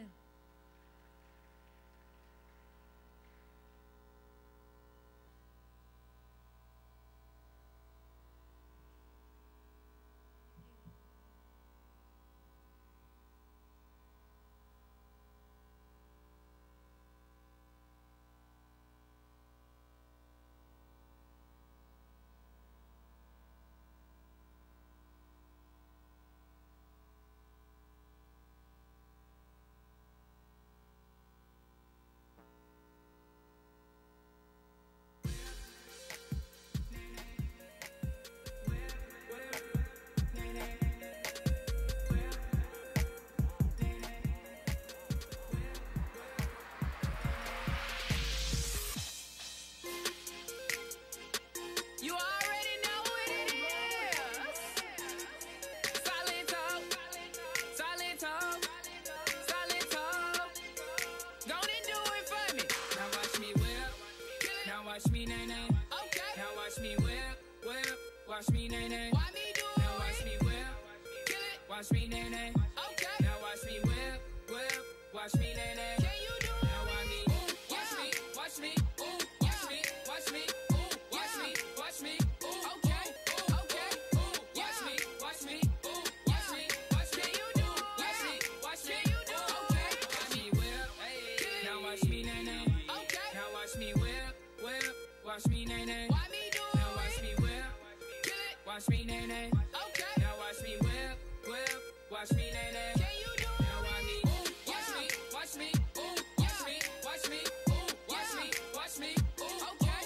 Watch me, nay. Why me do it? Now watch me whip. Kill it. Watch me, nay. Okay. Now watch me whip. Watch me, nay. Can you do it? Now watch me. Watch me. Watch me. Ooh. Watch me. Watch me. Ooh. Watch me. Watch me. Ooh. Okay. Okay. Ooh. Watch me. Watch me. Ooh. Watch me. Watch me. Can you do it? Watch me. Watch me. Can you do it? Okay. Watch me whip. Hey. Now watch me, nay. Okay. Now watch me whip. Watch me, nay. Why me do it? Now watch me whip. Watch me, nay. Okay. Now watch me whip. Watch me, nay. Can you do it? Now watch me. Watch me. Watch me. Ooh. Watch me. Watch me. Ooh. Watch me. Watch me. Ooh. Okay.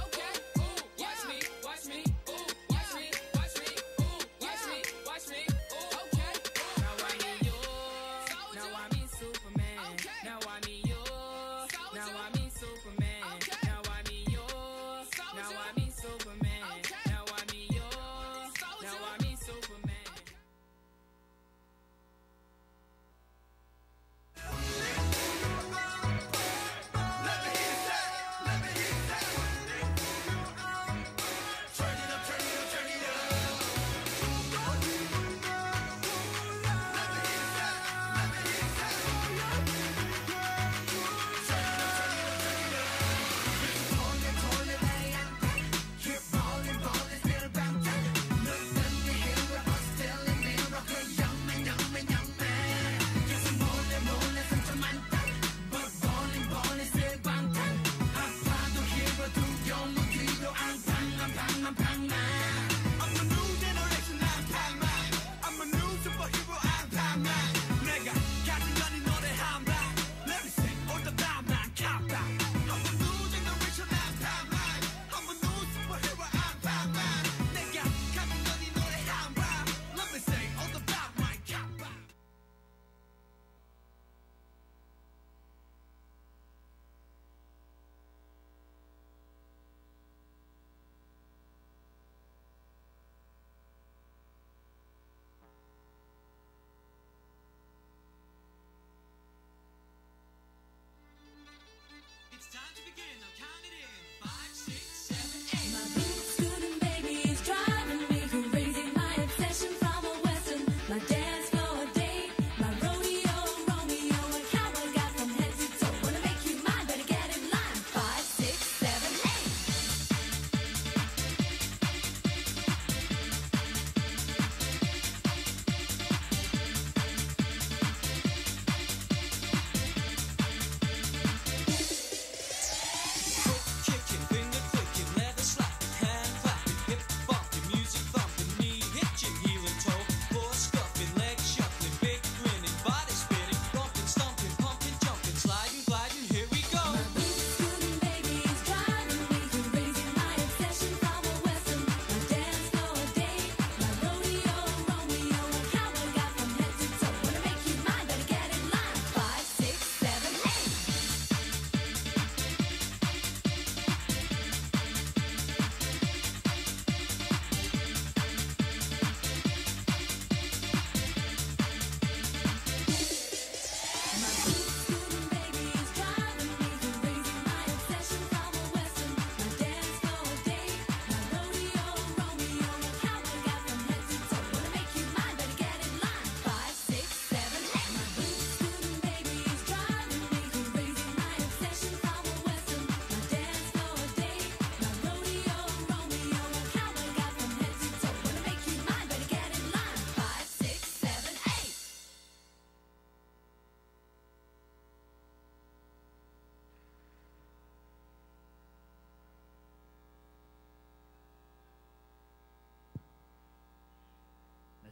Okay. Ooh. Watch me. Watch me. Ooh. Watch me. Watch me. Ooh. Watch me. Watch me. Ooh. Okay. Now watch me yo. Now watch me Superman. Okay. Now watch me yo. Now watch me Superman. Okay. Now watch me yo. Now watch me Superman. Okay. Now watch me yo. Now watch me Superman.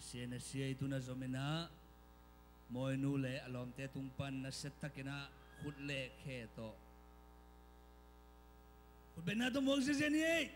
Asian siya ito na zomina. Moy nule alom te tungpan na setakina hudle keto. Hudbenado mo siya niya.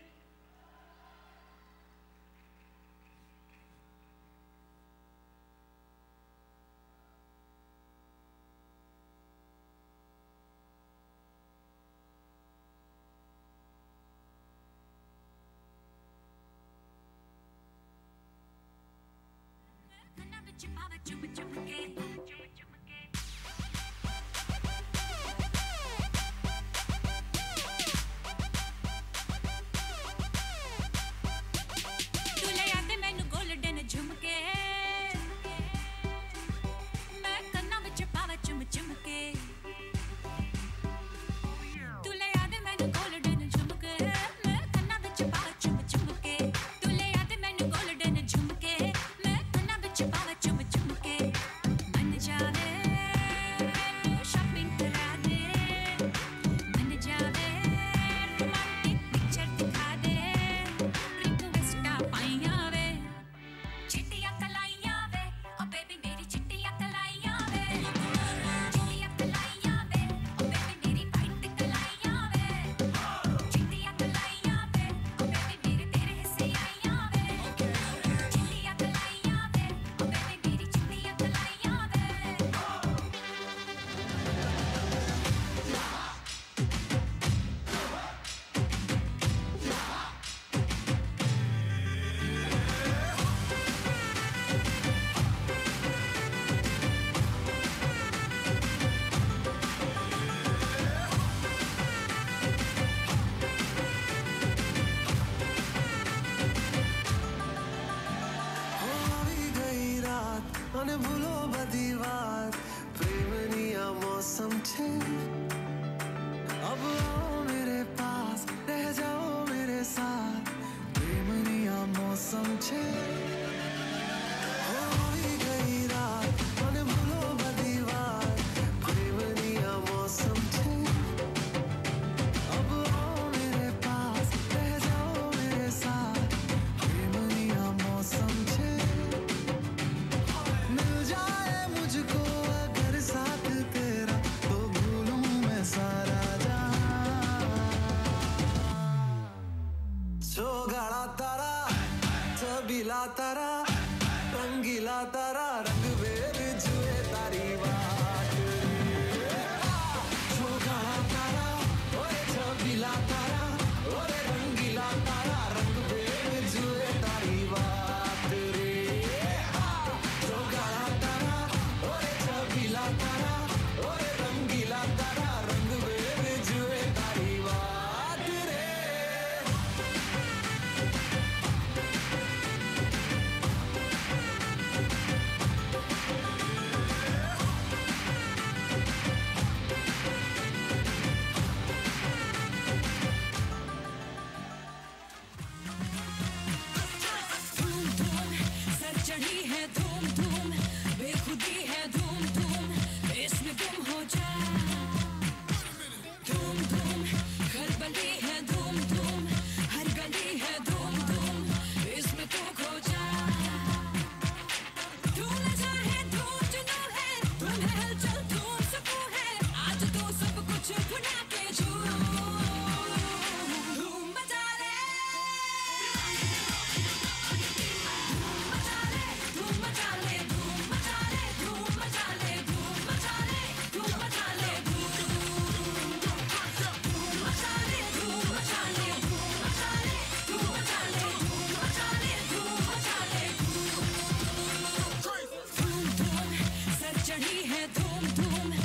चढ़ी है धूम धूम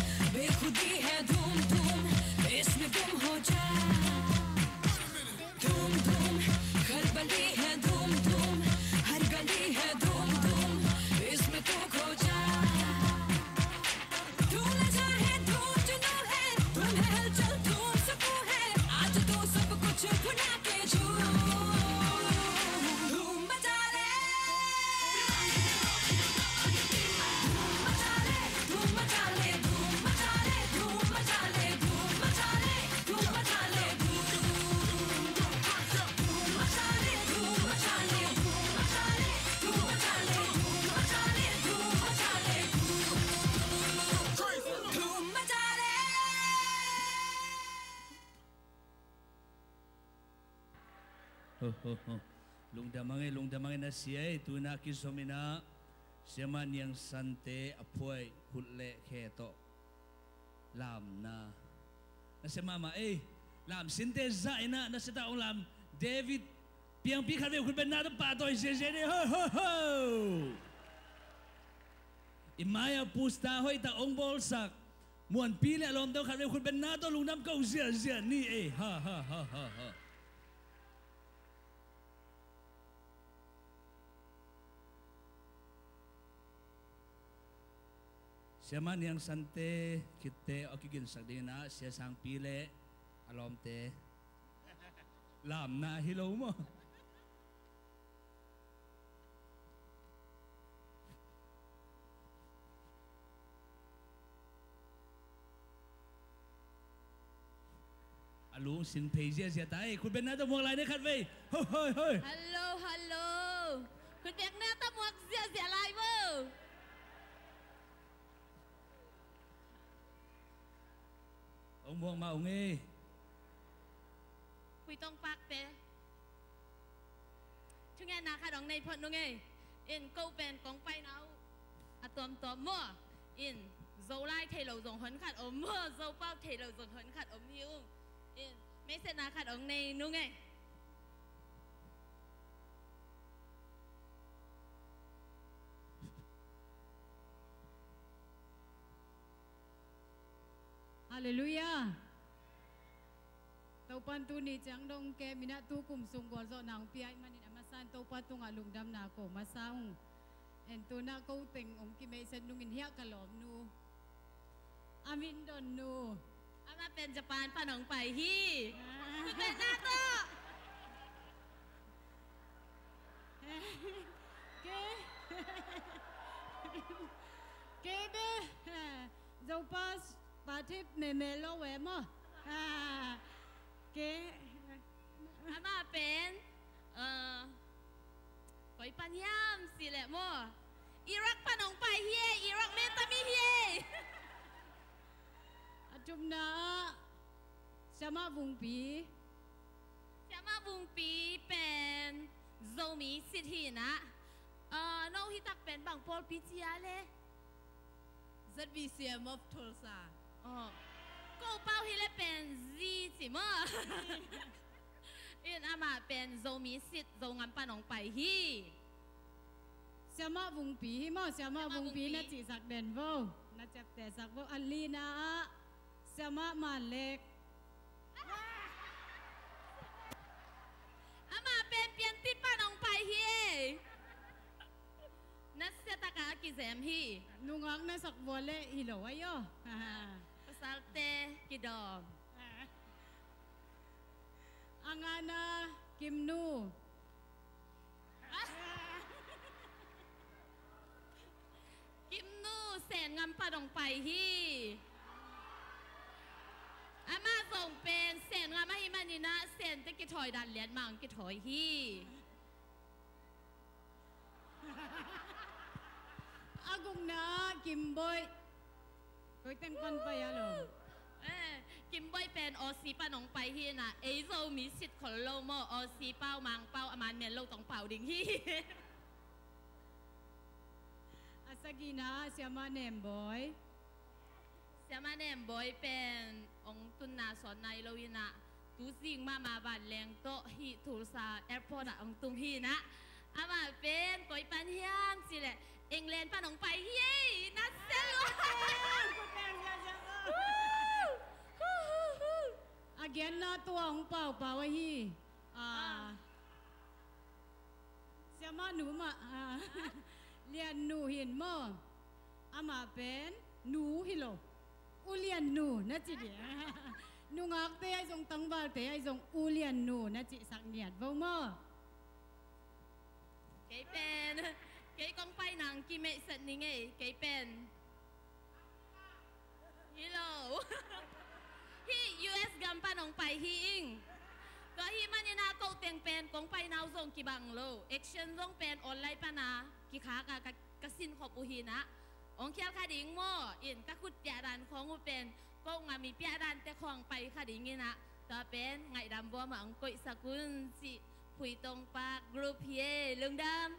Lungdam na siya tu na kisomina siya man yang sante apoy hulle keto lam na si mama lam sinte za ina na si taong lam David piang pikan ve kun ben na patoy siya ho imaya pusta hoy taong bolsak muan pili alom daw kan ve kun ben na to Lungdam kau siya ni ha siya man yang sante kite o kigin sagding na siya sang pile alom te lam na hilaw mo alung sin page siya tayo kun ben nato muang lain na katway hoy Hello kun ben nato muang siya lain mo ông muang maong Quy tông bạc tế chúng nghe nà khá đóng này phận đúng nghe in câu bèn cóng bay nào tòm mưa in dấu lai thầy lầu dòng hấn khát ống mưa dấu bao thầy lầu dòng hấn khát ống hiu in mấy xe nà khá đóng này đúng nghe Hallelujah. Tau pantu ni chang dong ke mina tu kum sung gol zo nang piai manin amasan tau patu nga Lungdam na ko masaung. En tu na ko teng ong ki me sen nungin hiya kalom nu. Amin don nu. Ama pen Japan panong pai hi. Pen na to. Ke be. Zo pas Patip memelo wemo. Ke Ama pen koi panyam sile mo. Iraq panong pai hie, Iraq metami hie. Atum na sama vùng pi. Sama vùng pi pen zomi sit hi na. No hitak pen bang pol pi chia le. ZBCM of Tulsa. Cô bao hi le pen zi chỉ mơ. In ama pen zomi sit zo ngam panong pai hi. Sama vùng pi hi mo sama vùng pi na chỉ sak den vô. Na chap te sak vô alina sama malek. Ama pen pian ti panong pai hi. Nasa taka kizem hi. Nungang na sak vole hilo ayo. Pasalte kidom. Angana Kimnu. Kimnu sen ngam padong pai hi. Ama song pen sen ngam hi manina sen te ki thoi dan lian mang ki thoi hi. Agong na Kimboy. Koy teng pan pa yalo. Kimboy pen o si panong pai hi na e zo mi sit khol lo mo o si pao mang pao aman men lo tong pao ding hi. Asagina siama nemboy. Siama nemboy pen ong tun na son nai lo ina tu sing ma ban leng to hi Tulsa airport ong tung hi na. Ama pen koy pan hiam si le England panong pai hi na selo. Again na tuang pao pao hi. Siama nu ma Lian nu hin mo. Ama pen nu hilo. Ulian nu na chi di. Nu ngak te ai jong tang bal te ai jong ulian nu na chi sak niat vô mo. Cái pen cái con pai nàng ki me sat ni nge cái pen. Hello. Hi US gam panong pai hi ing. Ko hi manina ko teng pen kong pai naw zong ki bang lo. Action zong pen online pa na ki kha ka sin khop u hi na. Ong khial kha ding mo in ka khut pya dan khong u pen ko nga mi pya dan te khong pai kha ding ina. Ta pen ngai dam bo ma ang koi sakun si Phui Tong Park Group here Lungdam.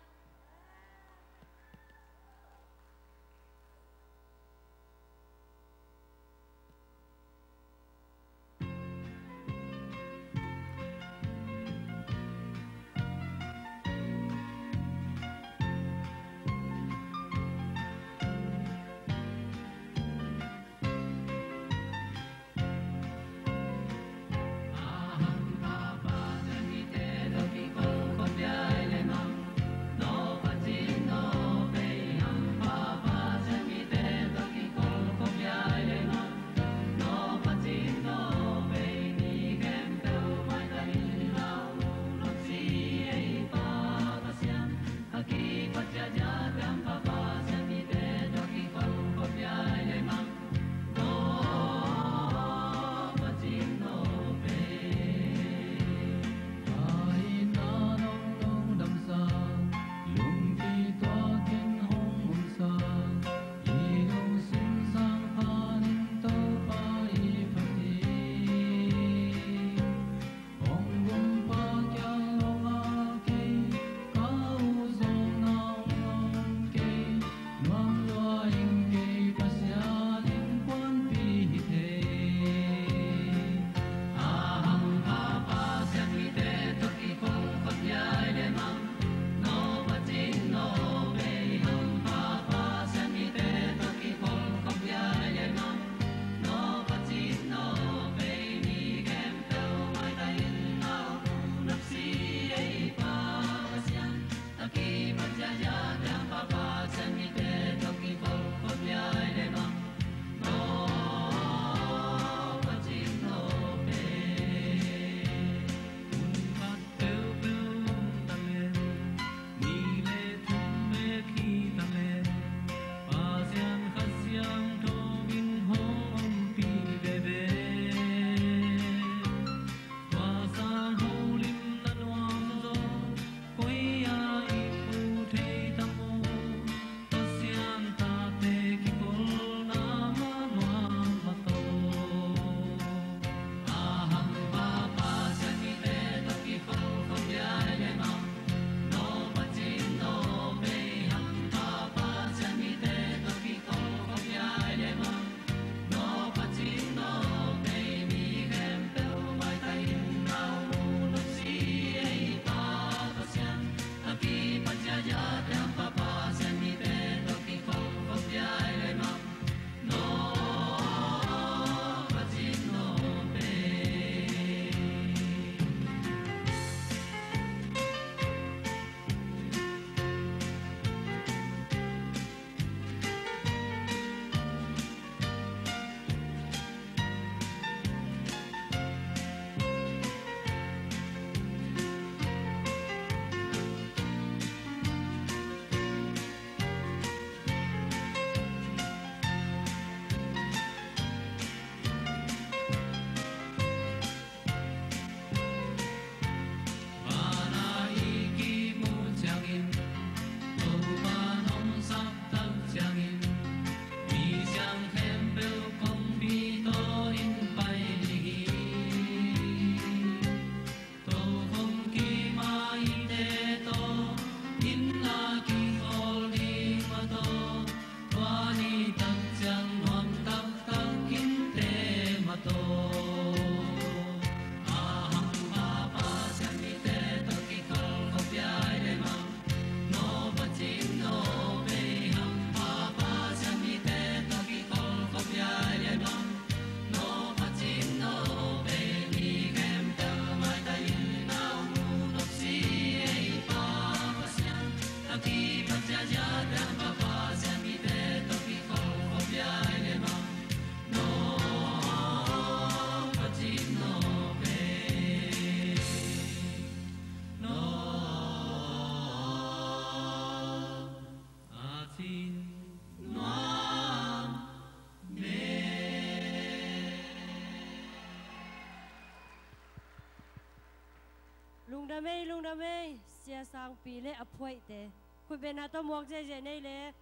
Lungdam sia sang pi le apoi te ku bena to mok je nei le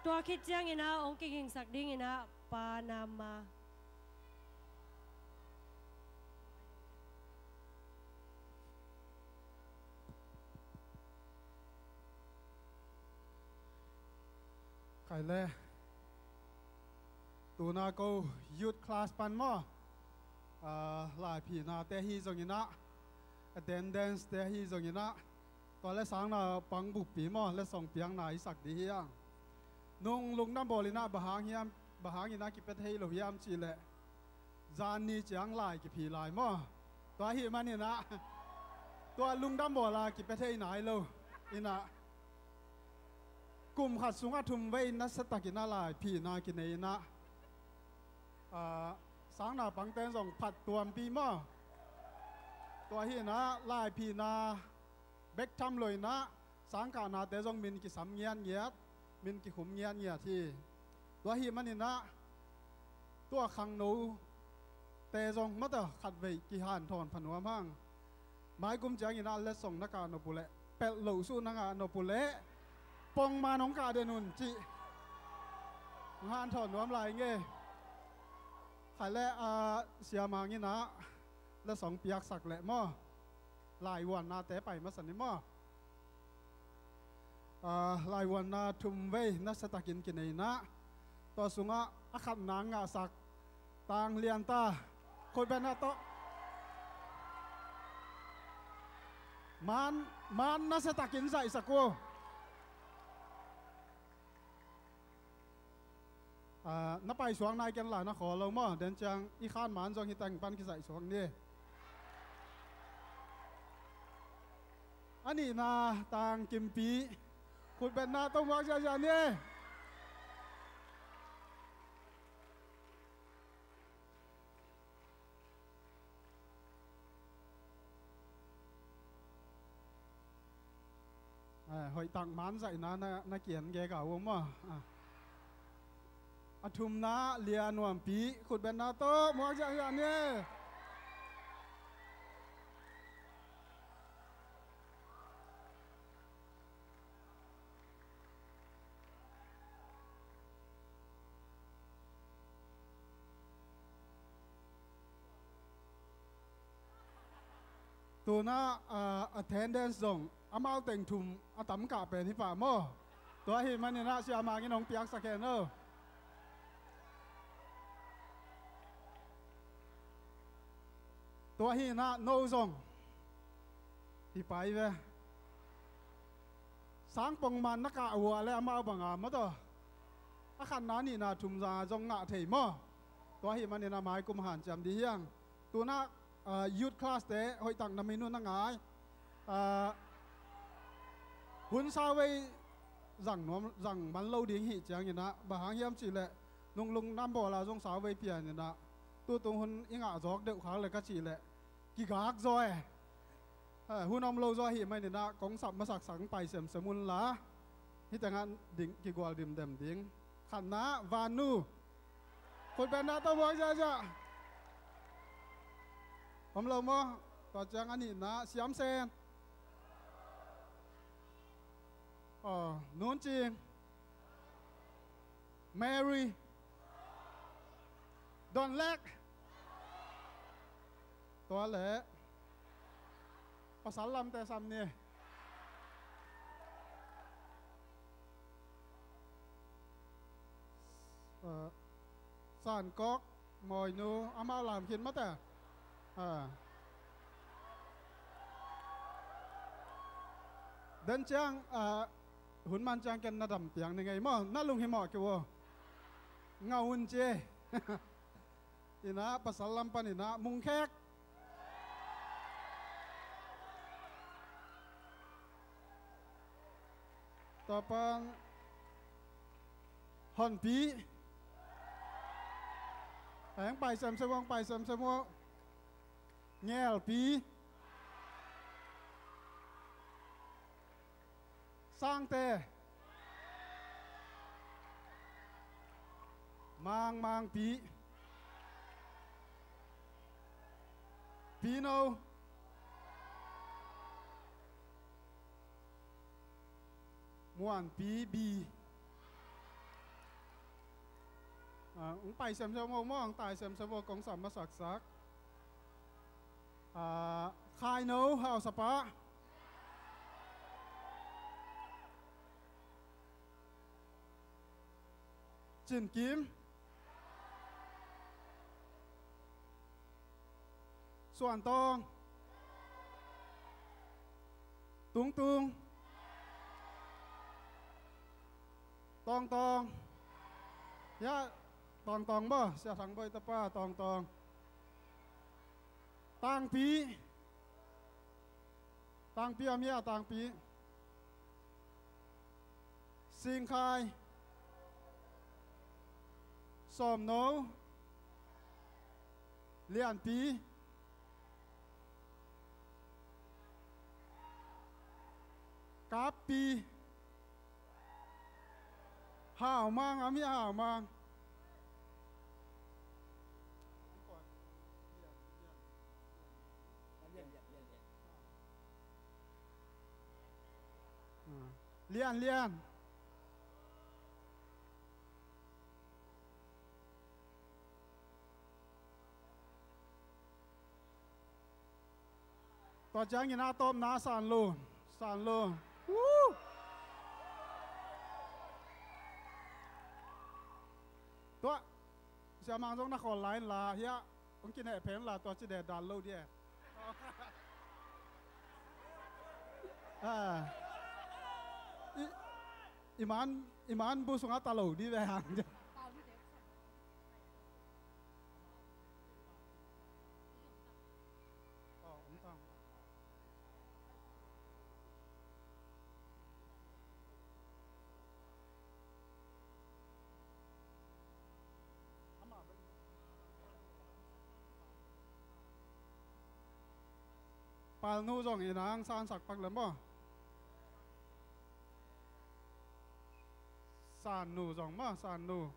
to khit chang ina ong ki ging sak ding ina Panama khai lệ tu na câu youth class pan mo lại phi na te hi zong ina attendance te hi zong ina to le sang na pang bu pi mo le song piang na isak di hiang nong Lungdam bolina bahang ina ki pet hei lo hiam chi le zan ni chiang lai ki phi lai mo to hi man ina to Lungdam bola ki pet hei nai lo ina kum khat sunga thum ve na satakina lai phi na ki nei na sáng nào bằng tên dòng phật tuần pi mơ tua hi na lai pi na bek tham loi na sáng cả na te dòng min ki sam ngian ngiat min ki khum ngian ngiat thi tua hi man na tua khang no te dòng mất à khát về ki han thon phan wa mang mai kum chang ina le song na ka no pule pel lo su na nga no pule pong ma nong ka de nun chi han thon wam lai nge khai lệ xia mang như ná là song piak sak lệ mo lạiวันna téไปมาสันนิมหลายวันna thum ve na satakin kinai na to sunga akhat na nga sak tang lian ta khoi ben na to man na satakin sai sako nó bay xuống này cái là nó khó lâu mà đến chăng y khan mán do khi tăng ban cái dạy xuống đi anh ấy na tang kim pi khut bên na tông vang ra nè hội tặng mán dạy na kiến ghé cả uống mà thum na Lian wam pi khut ben na to mo ja ne tu na attendance dong amao teng thum atam ka pe hi pa mo to hi man na sia ma ngi nong piak sa ke no tua hi na no zong hi pai ve sang pong man na ka wa le ama banga ma to a khan na ni na thum za zong nga thei mo tua hi man na mai kum han cham di hiang tu na youth class te hoi tang na minu na ngai hun sa wei rằng man lâu ding hi chang ina ba hang hiam chi le nong Lungdam bo la zong sa wei pian ina tu tung hun inga jok deuh khang le ka chi le ki gak rồi hun om lo rồi hi mai na kong sap ma sak sang pai sem semun la hi tangan ding ki gwal dim dem ding khan na vanu khut ben na to boy ja om lo mo to chang ani na siam sen nun ching Mary Don Lekตัวเละภาษาลำแต่ซ้ำเนี่ยสานก๊อกมอยนูอามาลามคิดมาแต่เดินจ้างหุ่นมันจ้างกันระดับเตียงยังไงมั่งน่าลุงหิมะกี่วเงาหุ่นเจอีน่าภาษาลำปันอีน่ามุงแขกต่อไปฮอนปีแหงไปเสมสมองไปเสมสมองแง่ลปีสร้างเตมังปีโนมวนปีบีไปเสมสมองมองตายเสมสมองกองสัมมาสักคายโนเฮาสปะ Chin Kim Suan Tong Tung Tung Tong Tong ya Tong Tong ba sia thang boy tapa Tong Tong Tang Pi amia Tang Pi Sing Khai Som No Lian Pi Kap Pi Hào Mang amia Hào Mang Lian Tòa trang nhìn á tôm ná sàn luôn Tòa sẽ mang giống nó còn lại là hiện ông kia này phém là tòa chỉ để đàn lâu đi Iman bu sungat talau đi về hàng chứ Pal nu dong inang san sak pak lemo san nu dong ma san nu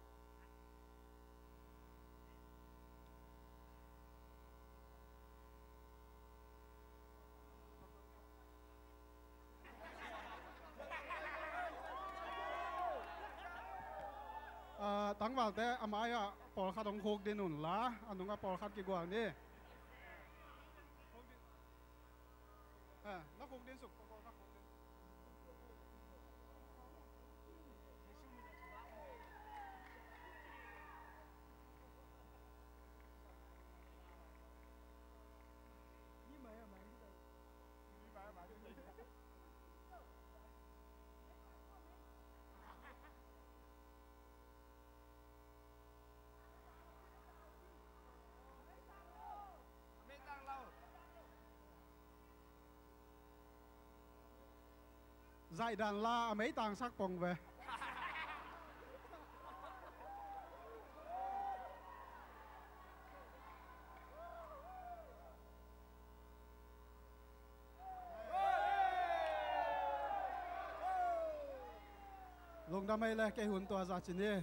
tăng vào thế amai à bỏ khát ông khúc đi nụn lá anh đúng là bỏ khát cái quảng đi nó khúc đến sụp nó khúc đến dạy đàn la mấy tàng sắc bồng về Lungdam ấy là cái huấn tòa giả chính đi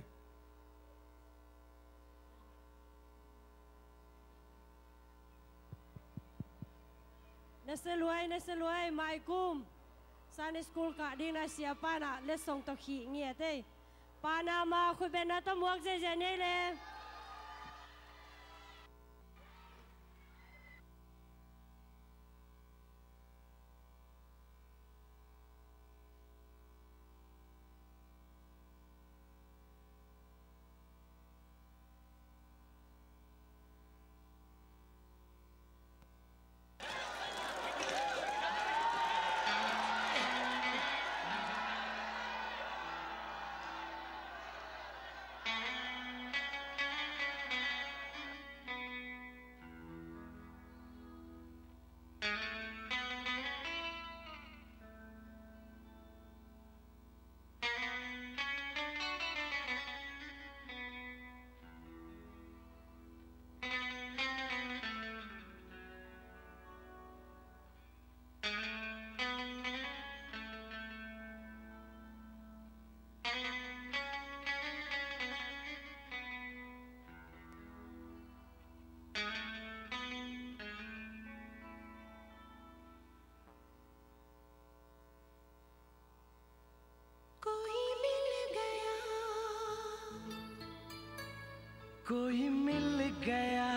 Nasa luay mai kum Sana school ka din na siapa na lesong to khi nghe thế Panama khu bên đó muak dễ này le कोई मिल गया कोई मिल गया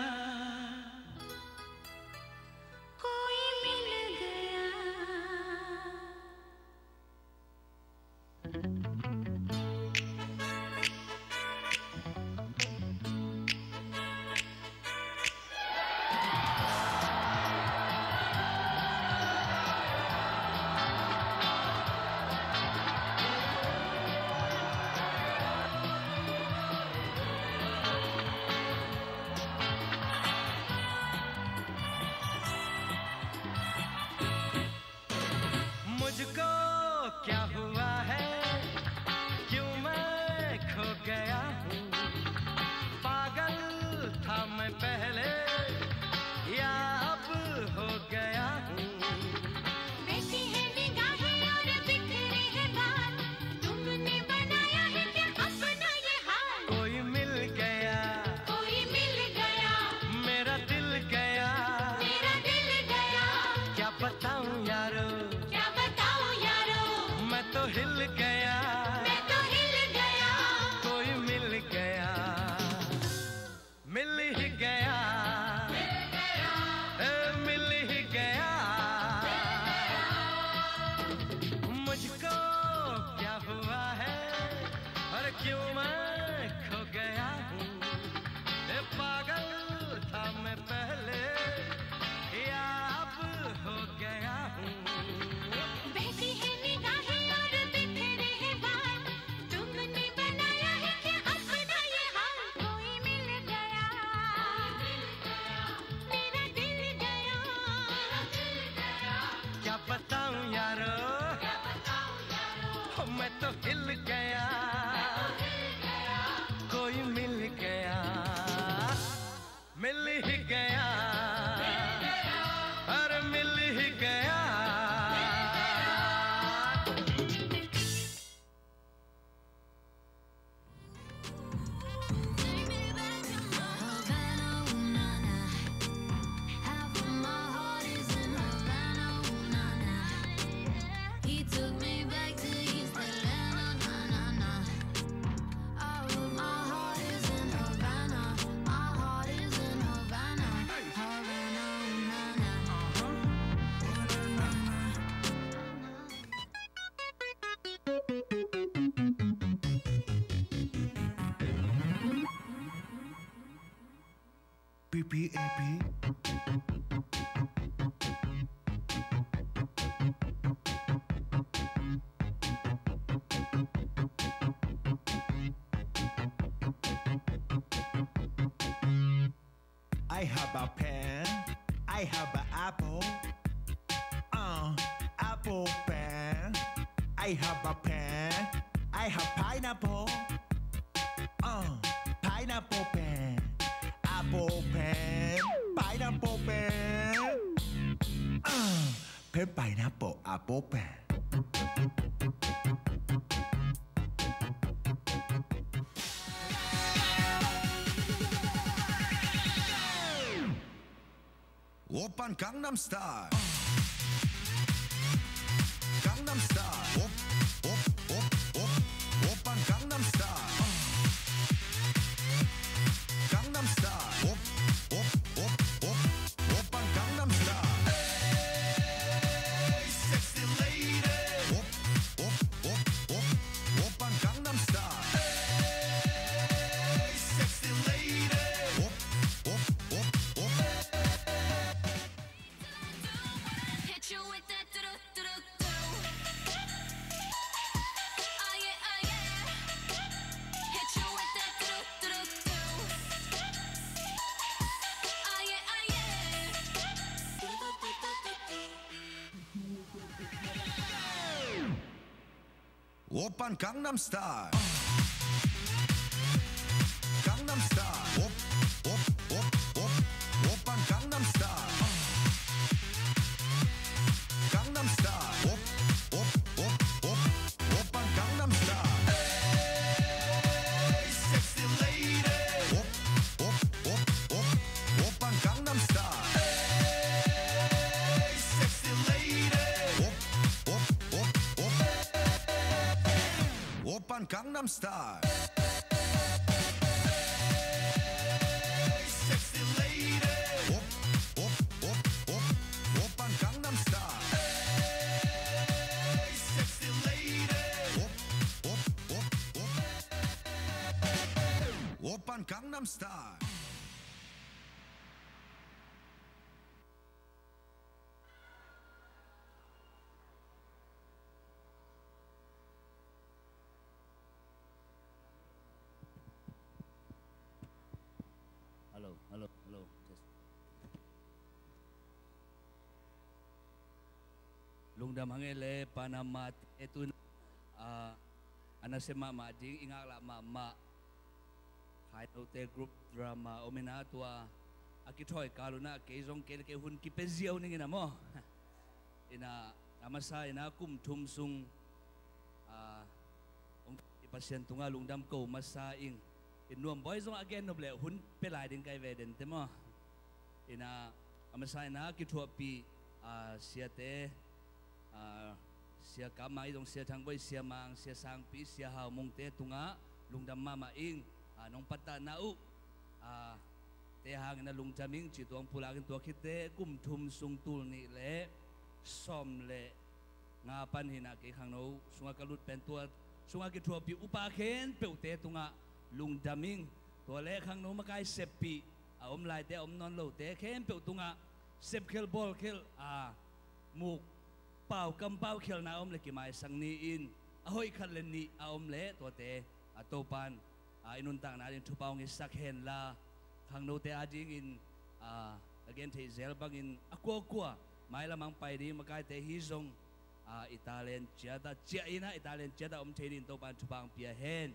PPAP. I have a pen, I have an apple, apple pen. I have a pen, I have pineapple, pineapple pen, apple pen, pineapple pen, pen pineapple apple pen. Open Gangnam Style. Gangnam Style. Op, op, op, op. Open Gangnam Style. Gangnam Style. Op, op, op, op. Open Gangnam Style. Hey, sexy lady. Op, op, op, op. Open Gangnam Style. Hey, sexy lady. Op, op, op, op. Hit you with that do-do-do-do-do. Ah yeah, ah yeah. Hit you with that do-do-do-do-do. Ah yeah, ah yeah. Open Gangnam Style. Gangnam Style. Op, op, op, op. Open Gangnam Style. Gangnam Style. Op, op, op, op. Open Gangnam Style. Hey, sexy lady. Op, op, op, op. Open Gangnam Style. Hey, sexy lady. Op, op, op, op. Open Gangnam Style. Hey, sexy lady. Op, op, op, op. Open Gangnam Style. Hey, sexy lady. Op, op, op, op. Open Gangnam Style. Hello, hello, hello. Test. Lungdam hangele panamat itu anasema majing ingala mama hai te group drama omena tua akithoi kaluna keizong ke hun ki peziau ningi namo ina amasa ina kum thum sung ong ipasien tunga lungdam ko masa ing inuam boy zong again noble hun pelai din kai veden temo ina amasa ina kithua pi siate sia Kapmang idong sia Thang boy sia Mang sia sang pi sia hawh Mung te tunga lungdam mama ing nong pata nau te hang na lungdaming chi tuang pulagin tua khite kum thum sung tul ni le som le nga pan hina ke khang no sunga kalut pen tua sunga ki thua pi upa khen pe te tunga lungdaming tua le khang no makai sepi om lai te om non lo te khen pe tunga sep khel ball khel muk pau kam pau khel na om le ki mai sang ni in ahoi khat len ni om le to te atopan inun tang na din thupau ngi sak hen la khang no te ading in again te zel bang in akwa mai lamang pai di makai te hi zong Italian chata chia ina Italian chata om te din to pan thupang pia hen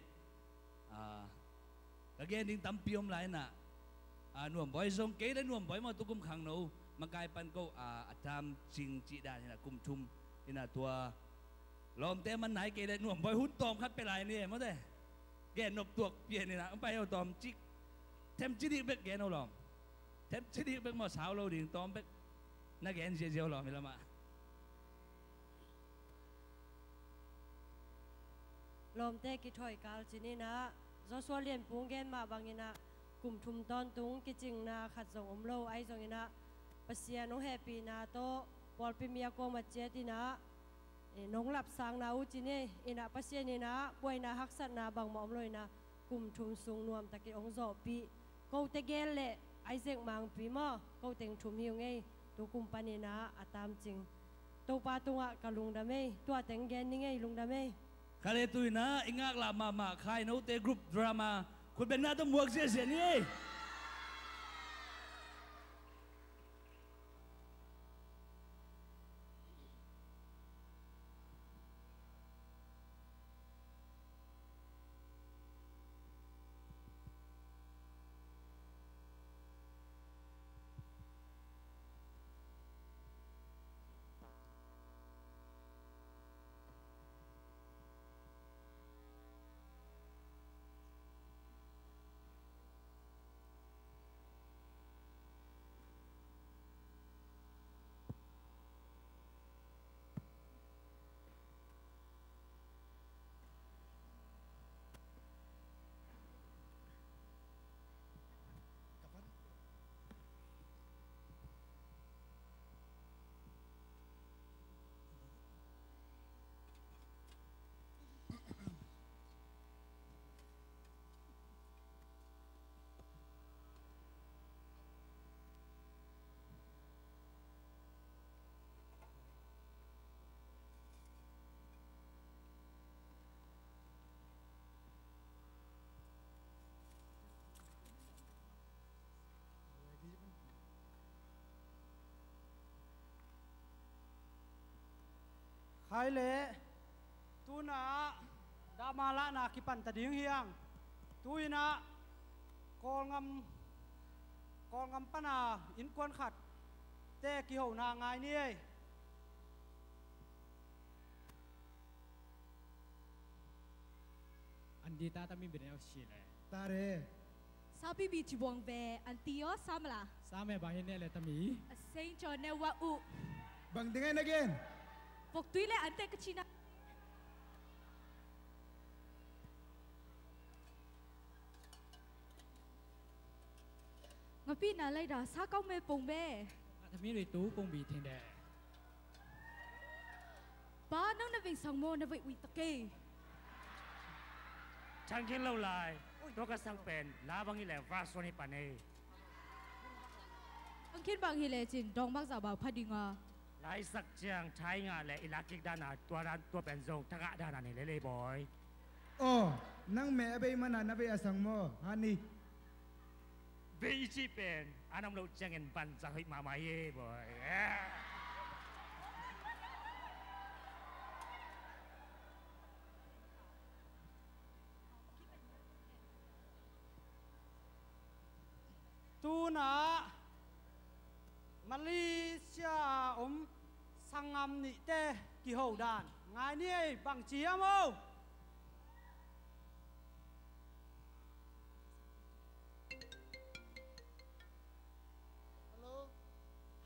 again ding tampiom lai na nuam boy zong ke da nuam boy ma tukum khang no makai pan ko atam ching chi da na kum thum ina tua lom te man nai ke da nuam boy hun tom khat pe lai ni mo de ge nop tuok pia ni na pai au tom chik thêm chi đi bek ge no lom thêm chi đi bek mo sao lo ding tom bek na gen je je lom mi lama lom te ki thoi kal chini na zo so lian pung gen ma bangina kum thum ton tung ki ching na khat zong om lo ai zong ina pasia no happy na to pol pi mia ko ma che ti na nong lap sang na u chini ina pasia ni na boi na hak sat na bang mom loi na kum thum sung nuam taki ong zo pi ko te gel le Isaac Mang Pima kau teng thum hiu ngai tu kumpani na atam ching tu patunga ka Lungdam ei tu teng gen ni ngai Lungdam ei Kali tu na ingak la mama khai no te group drama kun ben na to muak sia ni Hai le tu na da mala na kipan tading hiang tu ina kol ngam pana in kwan khat te ki ho na ngai ni ei Andi ta ta mi bene shi le ta re Sabi bi chibong be antio samla. sa me ba hin ne le ta mi Saint John ne wa u. bang dengan again Pok tuile ante kachina. Ngapi na lai da sa kau me pong be. ta mi ri tu pong bi thin de Ba nang na ving sang mo na vai ui take. Chang kin lâu lại tôi có sang pen lá băng ile va so ni pane Ang kin bang hile chin dong bang za ba phadinga. lại sắc chang thái ngà lệ ilak kik dana tua pen zong thaka dana ni lele boy oh nang me abe mana na be asang mo hani be chi pen anam lo chang en ban za hoi mama ye boy tu na Malaysia sangam ni te ki ho dan ngai ni ei bang chiam o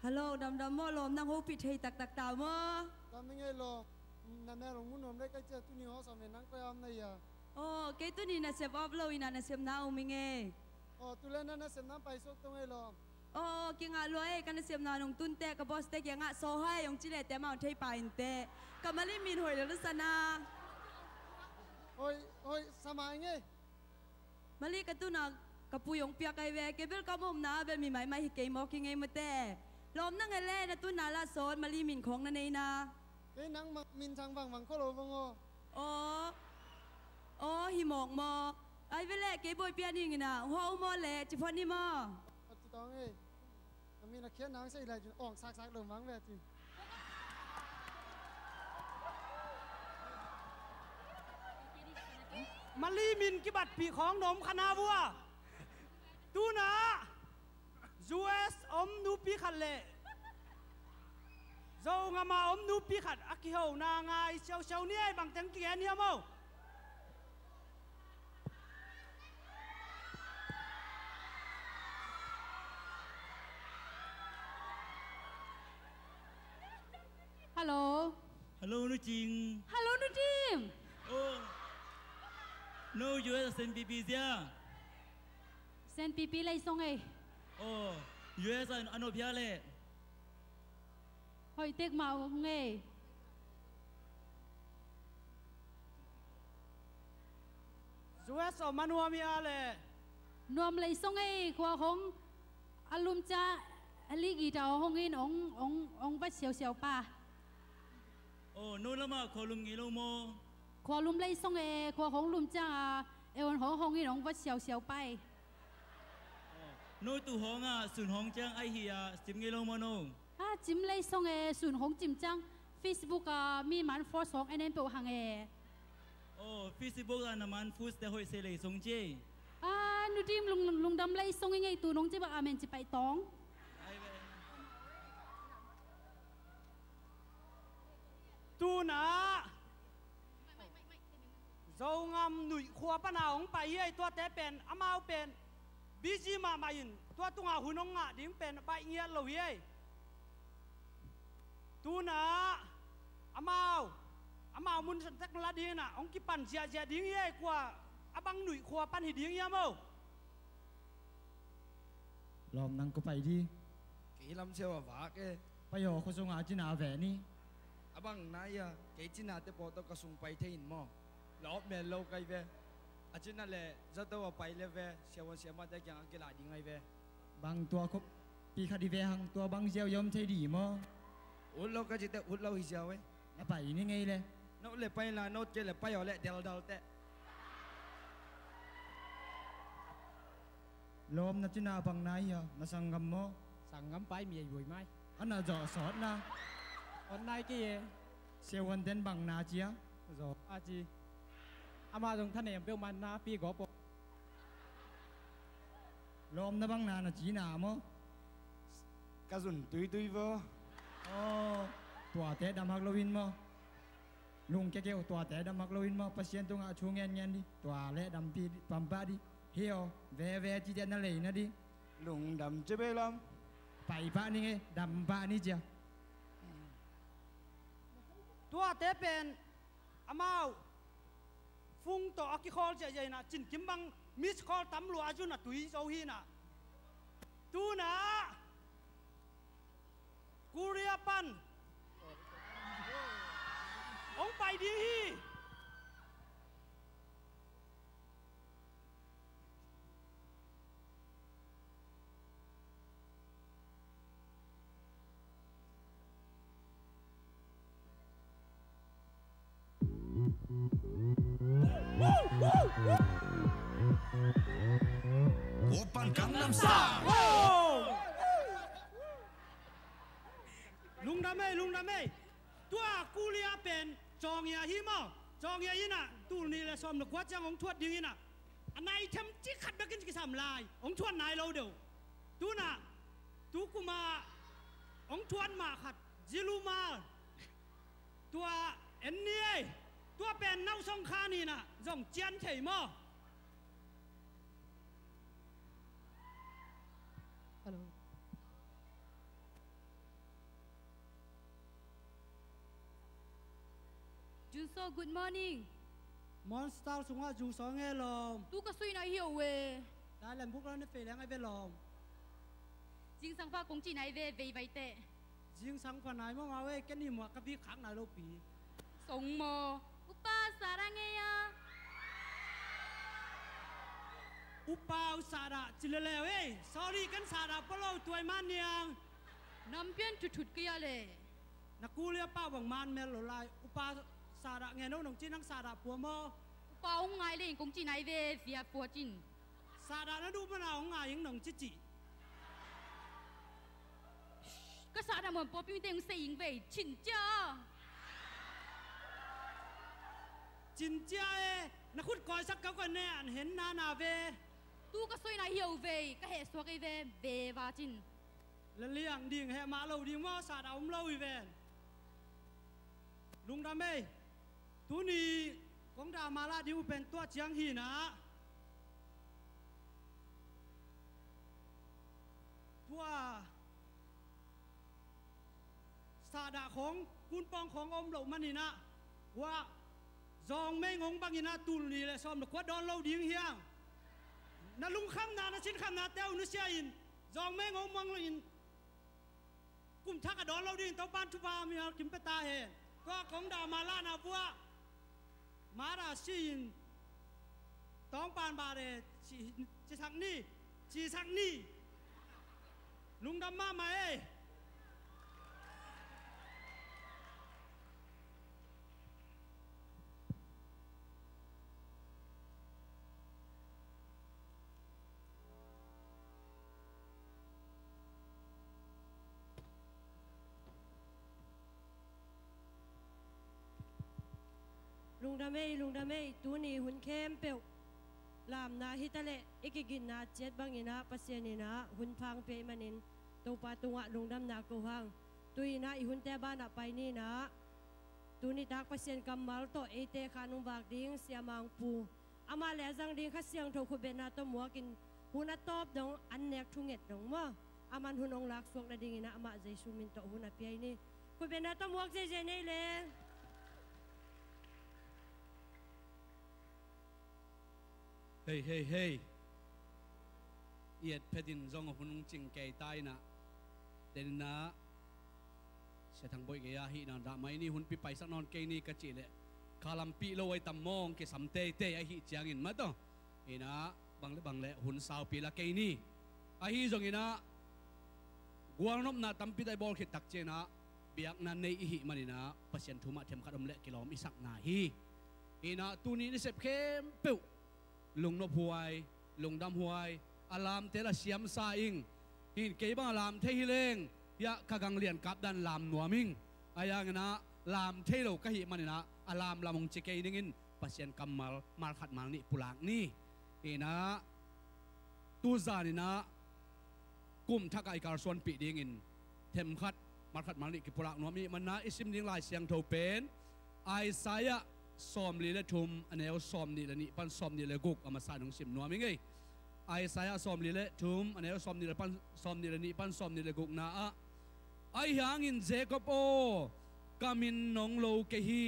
Hello đam đam mo lom nang ho pi thei tak tak ta mo Tam ngai lo na na rong mun nom dai kai che tu ni ho sa me nang ko am nai ya oh ke tu ni na se bob lo ina na sem na umi nge o tu le na sem nam pai sok to ngai lo oh ki nga lo e kan sem na nong tun te ka boss te ki nga so hai yong chi le te ma thei pa in te ka mali min hoi le sana oi samai nge mali ka tu na ka pu yong pia kai ve ke bel ka mom na be mi mai mai ke mo ki nge mo te lom na nge le na tu na la son mali min khong na nei na ke nang min chang bang bang ko lo bang o oh hi mok mo ai ve le ke boy pia ni ngi na ho mo le chi phon ni mo ti tong e mi na khen nang sei lai jun ong sak sak lo mang ve ti Mali min ki bat pi khong nom khana bua tu na US nu pi khat le zo nga ma nu pi khat aki ho na ngai chau chau ni ai bang teng ki an hiam mo Hello. Hello nu ching Hello nu team. oh no US and PP sia Sen pipi lai song ei. oh US ano bia le Hoi tek mau nge. US manua mi ale Nuam lai song ei kwa khong 阿lum家阿哩记到红因องวัดเสียวป่าโอ้นู่นละมาขอลุงงี้ละโม ขวาลุมไล่ส่งขวาของลุมจ้าวันของ因องวัดเสียวไปนู่นตู่ห้องส่วนห้องจังไอเฮียจิมงี้ละโมโนจิมไล่ส่งส่วนของจิมจัง Facebook มีมันฟอร์สของนั่นเป็นหังโอ้ Facebook น้ำมันฟูสแต่หอยเสลยส่งเจนูดิมลุงดำไล่ส่งยังไงตัวน้องจะบอกอาเมนจะไปตองตูนะเจ้างามหนุ่ยขวปนาของไปเฮ้ยตัวแต่เป็นอามาเป็นบีจีมาอินตัวตุงอาหุ่นงะดิ้งเป็นไปเงี้ยเราเฮ้ยตูนะอามามุนสันตักลาดีน่ะองกิปันเสียดิ้งเฮ้ยกว่าอาบังหนุ่ยขวปันหิดิ้งเฮ้ยมั้งลอมนังก็ไปดีกี่ลำเชียวว่าแกไปหอโคสงอาจินาแหวนนี่abang naya kay china te poto kasung pai thein mo lop me lo kai ve achina le zato wa pai le ve siawan siama te kyang ke la ding ai ve bang tua khop pi khadi ve hang tua bang jiao yom thei di mo ut lo ka jite ut lo hi jiao we na pai ni ngai le no le pai la no ke le pai o le dal te lom na china bang naya na sangam mo sangam pai mi bui mai ana jo sot naวันไหนกี่เสียวันเดินบังนาเจียโจอาจีอามาตรงท่านเองเปียวมันนาปีกอบลมนะบังนานะจีนาโมกระสุนตุยบ่อ๋อตัวแต่ดำฮักโลวินโมลุงแกเกี่ยวตัวแต่ดำฮักโลวินโมพัศยันตรงอาชูเงี้ยดิตัวเละดำปีปั๊มป้าดิเฮียวเวจีเจนนั่นเลยนะดิลุงดำจะไปลำไปป้านี่ไงดำป้านี่เจียตัวเตเป็นอามาฟุ้งต่ออักคอลจะใหญ่นะจินกิมบังมิสคอลตำรวจจุนะตุยโซฮีนะตูนะกูเรียปันองไปดีฮีOpen Gangnam Style ลุงดำเมตัวกูเลียเป็นจองยาฮิมอจองยาฮิน่ะตูนี่แหละสมนึกว่าจังองทวดดีน่ะอันไหนทำจิขัดไปกินกิสามลายองทวดนายเราเดียวตูน่ะตูกูมาองทวดมาขัดจิลูมาตัวเอ็นนี่ตัวเป็นเน่าสงคานี่น่ะจงเจียนเฉยมั้งฮัลโหลจูโซ good morning มอนสตาร์สุงว่าจูสองเอลมตูก็ซุยนายเหี่ยวเวได้แล้วพวกเราในเฟรนไอเวลมจิงสังฟ้ากงจีนายเวไวเตะจิงสังฟ้านายมั่งเอาเวแกนี่หมวกกับพี่ขังนายโลปีสงโมอุปาสาระเงียอุปาสาระจิเลเลเว้ย sorry กันสาระเพราะเราตัวมันยังน้ำเปี้ยนจุดๆกี่อะไรนักกูเรียป้าวังมันเมลลายอุปาสาระเงี้ยน้องจีนังสาระปัวโมอุปาองไงเลยกงจีนายเวเฟียปัวจินสาระนั้นดูมันเอาไงยังน้องจิก็สาระเหมือนปัวปิ้งเต็งเสียงเวชินเจ้าจินเจ้านักขุดก่อยสักเก้ากันแน่เห็นนาเวตูก็สวยนายเหี่ยวเวก็เหตุสวกไอเววาจินแล้วเลี้ยงดิ่งแห่มาเราดิ่งว่าสาดเอาเราอีเวนลุงดำเมทุนีของดามาลาดิวเป็นตัวเจียงหีนะตัวสาดาของคุณปองของอมเหล่ามันนี่นะว่าจองไม่งงบางยินาตุลนี่แหละซ้อมดอกว่าดอนเราดิ่งเฮียงนั่นลุงคำนานะชิ้นคำนาเต้านุเซียอินจองไม่งงมังอินกลุ่มทักกระดอนเราดิ่งเต้าบ้านทุบามีกิมเปตาเฮก็ของดามาลานาบัวมาราชีอินต้องปานบาเรชีสักนี่ ลุงดำมาเอ้ลุงดำเมตัวนี้หุ่นเข้มเปียวลามนาฮิตะเลอีกกินนาเจ็ดบางอินะปัสเซียนีนะหุ่นพังเปยมันินตัวปาตุงะลุงดำนากูฮังตุยนะอีหุ่นแต่บ้านไปนี่นะตัวนี้ดักปัสเซียนกำมัลโตเอเตขานุบากดิ้งเสียมังปูอามาแหลจังดิ้งข้าเสียงโทคุเบนาตัวมัวกินหุ่นตอบดงอันเนกทุงเอ็ดดงมั้งอามันหุ่นองลักสวกนาดิ้งนะอามาใจซูมินโตหุ่นเปียนี่คุเบนาตัวมัวเจเจนี่เลยเฮ้ยเฮ้ยเฮ้ยเอียดเพดินจงหุ่นจริงเกยตายนะเดนนะเสียทางบ่อยเกียร์ฮีนันดาไม่นี่หุ่นปีไปสักนอนเกยนี่กระจิเลยคาลัมปีโลไอตำมองเกสัมเตเตไอฮีจียงอินมาต่ออีนะบังเล่หุ่นสาวปีละเกยนี่ไอฮีจงอีนะกวางนบนาตั้มปีได้บอลขิดตักเจนะเบียกนันในอีฮีมันอีนะปัสยันทุมาเทมขัดอมเละกิโลมอิสักนาฮีอีนะตูนี้นี่เสพเข้มเปิวลุงนบหวยลุงดำหวยอารามเตละเสียมซาอิงหินเกยบ้าอารามเทฮิเลงยะขกังเลียนกับดันลามนัวมิงอายางนะลามเทโลกะหิมันนะอารามลามงเจเกยนิงินปัสยันกัมมัลขัดมัลนี่ปุลางนี่เอนะตูซานี่นะกุมทักไอการส่วนปีดิงินเทมขัดมัลขัดมัลนี่กิปุลางนัวมีมันนะอิสิมดิ้งลายเสียงโทเป็นไอสายะซอมลีและทุมอันนี้ซอมนี่ละนี่ปันซอมนี่ละกุกอามาสาดงสิมนัวมิงไงไอสายซอมลีและทุมอันนี้ซอมนี่ละปันซอมนี่ละนี่ปันซอมนี่ละกุกนะไอหางอินเจคอบโอกามินนองโลเกฮี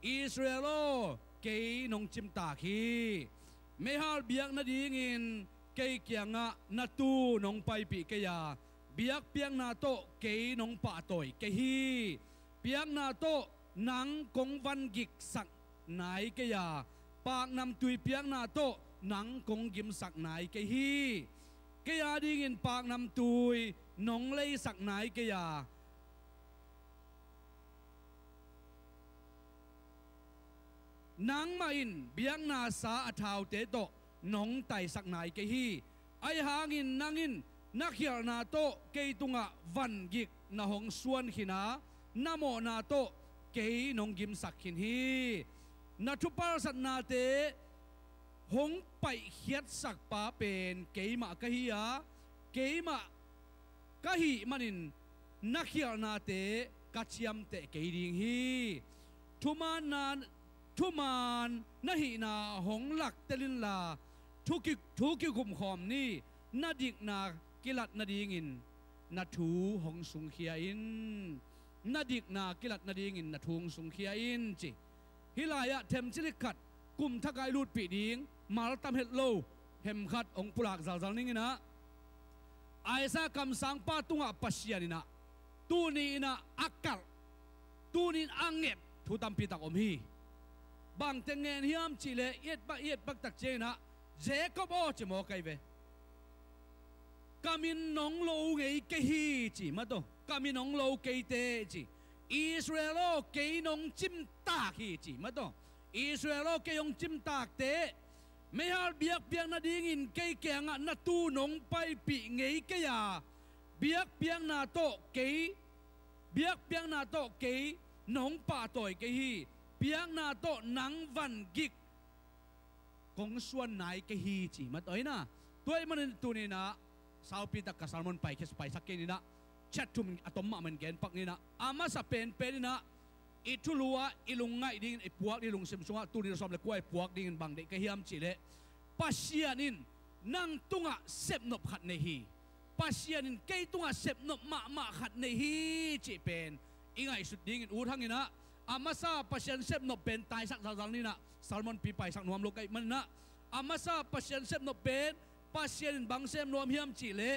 อิสราเอลเกยนองจิมตาคีเมฮัลเบียกนาดีงินเกยเกียงะนาตูนองไปปีเกียเบียกเปียงนาโตเกยนองปะตอยเกฮีเปียงนาโตนังกงวันกิกสักไหนเกียปากนำตุยเปียงนาโตนังกงกิมสักไหนเกฮีเกียดีงินปากนำตุยนองเลยสักไหนเกียนังมาอินเบียงนาสาอาทาวเตโตนองไตสักไหนเกฮีไอหางินนังอินนักเขียนาโตเกยตุงะวันกิกนาหงสวนขินานาโมนาโตเกยนองกิมสักขินฮีนาทุปาสัตนาเตหงไปเขียดสักปาเป็นเกยมากะฮียาเกยมากะฮีมันินนักเขียนาเตกัจยมเตเกยดิงฮีทุมานนาหินาหงหลักเตลินลาทุกิกุมขอมนี่นาดิกนากิลัดนาดีงินนาทูหงสุงเขียอินนาดิกนากิลัดนาดีงินนาทูงสุงเขียอินจิฮิลายะเทมจิลิขัดกุมทักไอลูดปีดิงมาลตามเฮดโลเฮมขัดองปุลากจัลนิงินะไอซาคำสังปาตุงะปัสยานินะตูนีนะอักกัลตูนีอังเก็บทุตัมปีตักอมฮีบางเตงเงินฮิมจิเลเอ็ดปักตักเจนะเจคอบโอจิโมไกเวกามินนองโลเงยเกฮีจิมาโตกามินนองโลเกยเตจิอิสราเอลเกยนองจิมตาฮีจิมาโตอิสราเอลเกยนองจิมตากเตไม่ฮาเบียกเปียงนาดีงินเกยเกียงะนาตูนองไปปีเงยเกียเบียกเปียงนาโตเกยเบียกเปียงนาโตเกยนองป่าต่อยเกฮีเปียงนาโตนังวันกิกกงส่วนไหนเกฮีจีมาต่อยนะตัวมันตัวนี้นะสาวปีตักกับสารมันไปแค่ไปสักแค่นี้นะชัดทุ่มอะตอมมันแกนปักนี้นะอามาสเป็นนี่นะอิทุลัวอิลุงไงดิ้งไอพวกดิ้งเสมสงะตัวนี้เราสอบเลยกล้วยพวกดิ้งบางเด็กเฮียมจีเล่ปัสยานินนั่งตุงะเสพนบขัดในฮีปัสยานินเกยตุงะเสพนบมาขัดในฮีจีเป็นอีไงสุดดิ้งอูทั้งนี้นะอามาซาปัสยันเซบนบเป็นตายสักสักนี่นะสารมันปีไปสักนวมโลกไอมันนะอามาซาปัสยันเซบนบเป็นปัสยันบางเซมนวมเฮียมจีเล่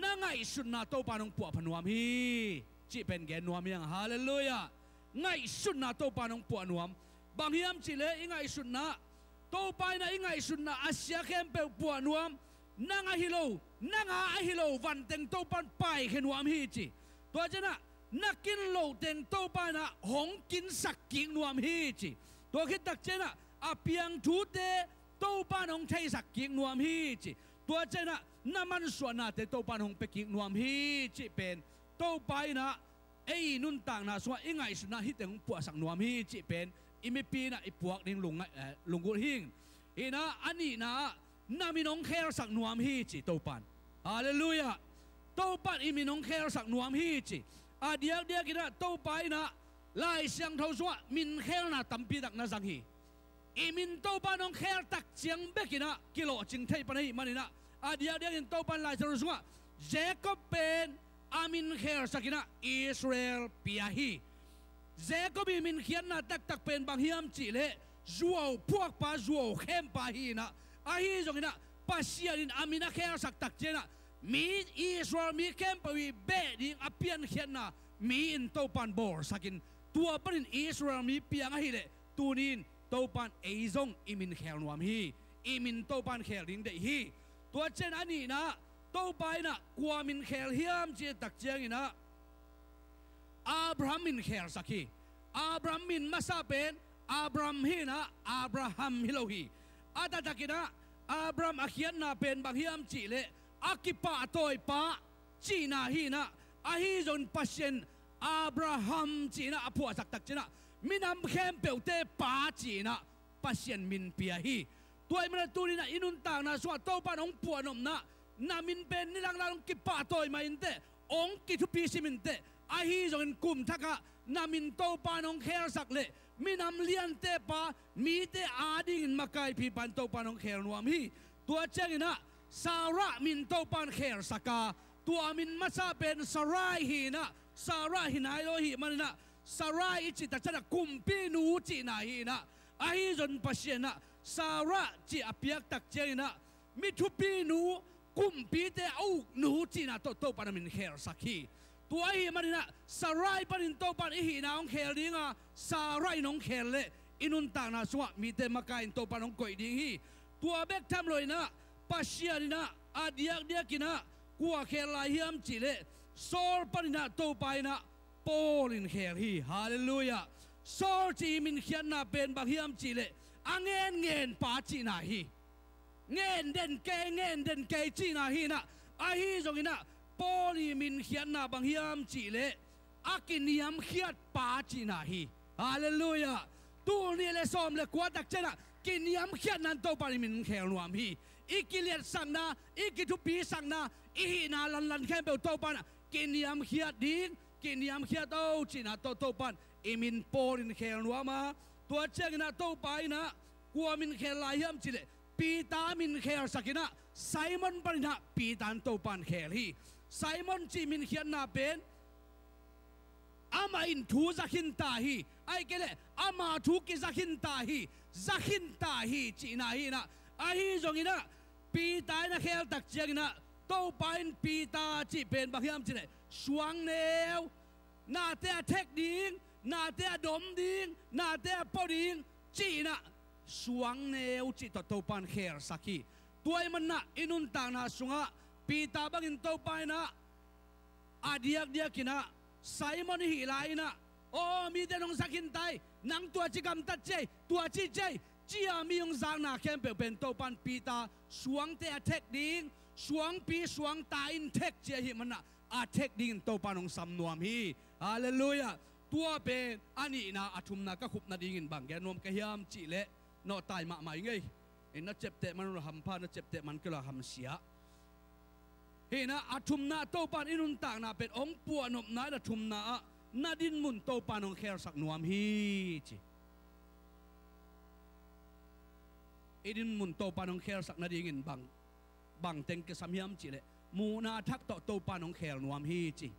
นั่งไงสุดนาโตปานองปัวพนวมฮีจีเป็นแกนนวมยังฮาเลลูยาไงสุดนาโตปานองปัวนวมบางเฮียมจีเล่ไงสุดนาโตไปนะไงสุดนาอาเซียเข้มเปปัวนวม nang a hilo van teng to pan pai khen nuam hi chi to chana nakin lo teng to pa na hong kin sak king nuam hi chi to khit tak chena a piang thu te to pa nong thai sak king nuam hi chi to chena naman suana te to pa nong pe king nuam hi chi pen to pai na ei nun tang na so ingai suna hi teng pu sak nuam hi chi pen imi pi na ipuak ding lungul hing ina ani na naminong kher sak nuam hi chi to pan hallelujah to pan iminong kher sak nuam hi chi a diak ina to pai na lai siang thau so min kher na tampi dak na jang hi imin to pan ong kher tak chiang bekina kilo ching thei pan hi manina a diak in to pan lai so Jacob pen amin kher sakina Israel piahi Jacob min khian na tak pen bang hiam chi le zuo puak pa zuo khem pa hi na a hi jong ina pasiarin amina kher sak tak chena mi Israel mi khem pa wi be ding apian khian na mi in to pan bor sakin tua panin Israel mi piang a hi le tunin to pan eizong imin kher nuam hi imin to pan kher ding de hi tua chen ani na to pai na kwa min kher hiam chi tak chiang ina Abraham min kher sakhi Abraham min masa pen Abraham hi na Abraham hilohi ata takina Abraham akhian na pen bang hiam chi le akipa toy pa chi na hi na ahi zon pasien Abraham chi na apu sak tak china minam khem peute pa chi na pasien min pia hi toy mana turi na inun tang na so to pa nong puanom na namin pen nilang lang kipa toy mainte ong kitupi siminte ahi zon kum thaka namin to pa nong kher sak le minam lian te pa mi te ading in makai pi pan to pa nong kher nuam hi tua chengina Sarah min to pan kher saka tua min masa pen Sarai hi na Sarah hinai lo hi manina Sarai chi ta chana kumpi nu chi na hi na ahi zon pasiena Sarah chi apiak tak chengina mi thupi nu kumpi te au nu chi na to pan min kher sakhi tua hi manina Sarai panin to pan hi na ong kher dinga Sarai nong kher le inun tang na suwa mi te makain to pan ong koi ding hi tua bek tham loi na pasiarina adiak kina kwa kher lai hiam chi le Sol panina to pai na Paul in kher hi hallelujah Sol chi min khian na pen bang hiam chi le angen pa chi na hi ngen den ke chi na hi na a hi zong ina Paul min khian na bang hiam chi le akin hiam khiat pa chi na hi hallelujah tu ni le som le kwa tak chena kin hiam khiat nan to pa min kher nuam hi ikiliat sang na ikitupi sang na ihi na lan khem pe to pa na kiniam khiat ding kiniam khiat au china to pan imin por in kher nuama to cheng na to pai na kwa min kher lai hiam chile pita min kher sakina Simon panina pitan to pan kher hi Simon chi min khian na pen ama in thu zakhin ta hi ai kele ama thu ki zakhin ta hi china hi na ai zongina pita na kher tak cheng na to pain pita chi pen bang hiam chile suang neu na te thek ding na te dom ding na te po ding chi na suang neu chi to pan kher sakhi tuai man na inun tang na sunga pita bangin to pain na adiak kina Simon hi lai na o mi de nong sakin tai nang tua chi kam tat che tua chi che chia mi yong zang na kem pe pen to pan pita suang te thek ding suang pi suang ta in thek che hi man na a thek ding to panong sam nuam hi hallelujah tua pe ani na athum na ka khup na ding in bang gen nom ka hiam chi le no tai ma mai ngei in na chep te man ham pha na chep te man kala ham sia he na athum na to pan inun tang na pen ong pu nom na da thum na na din mun to panong kher sak nuam hi chi idin mun to panong kher sak na ding in bang teng ke sam hiam chi le mu na thak to panong kher nuam hi chi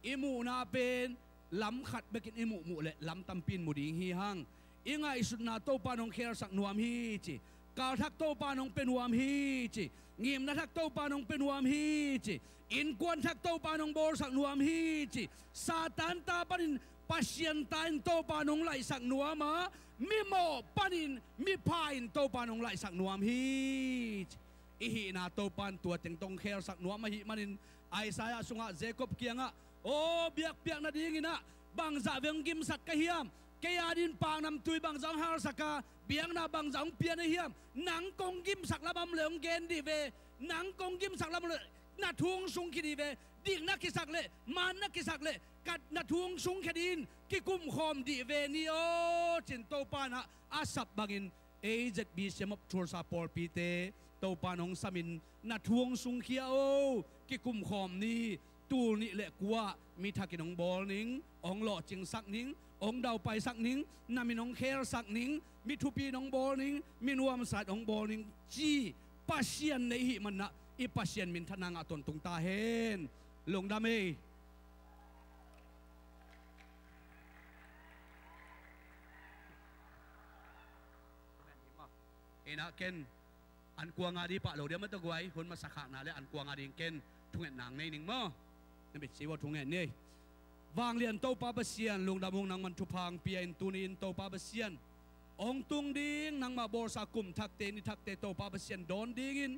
imu na pen lam khat bekin imu le lam tampin mu ding hi hang ingai sut na to panong kher sak nuam hi chi kal thak to panong pen nuam hi chi ngim na thak to panong pen nuam hi chi in kwan thak to panong bor sak nuam hi chi satan ta panin pasien tain to panong lai sak nuama mi mo panin mi pain to panong lai sak nuam hi chi ihi na to pan tua ting tong kher sak nuam mahi manin Isaiah sunga Jacob kianga o biak na dingina bang za veng gim sak kahiam kaya din pang nam tui bang zang har saka biang na bang zang pian hiam nang kong gim sak labam leong gen di ve nang kong gim sak labam na thung sung ki di ve ding na ki sak le man na ki sak le kat na thung sung kedin ki kum khom di ve ni o chin to pa na asap bangin ZBCM Tulsa Paul Pite to panong samin na thung sung kia o ki kum khom ni tul ni le kwa mi thakinong bol ning ong lo ching sak ning ong dau pai sak ning naminong kher sak ning mi thupi nong bol ning minuam sat ong bol ning chi pasien nei hi man na i pasien min thanang aton tung ta hen Lungdam e ina ken an kuang adi pa lo dia ma to gwai hun ma sakha na le an kuang adi ken thungen nang nei ning mo na bit siwa thungen ni wang lian to pa basian Lungdam hung nang man thu phang pia in tunin to pa basian ong tung ding nang ma bor sa kum thak te ni thak te to pa basian don ding in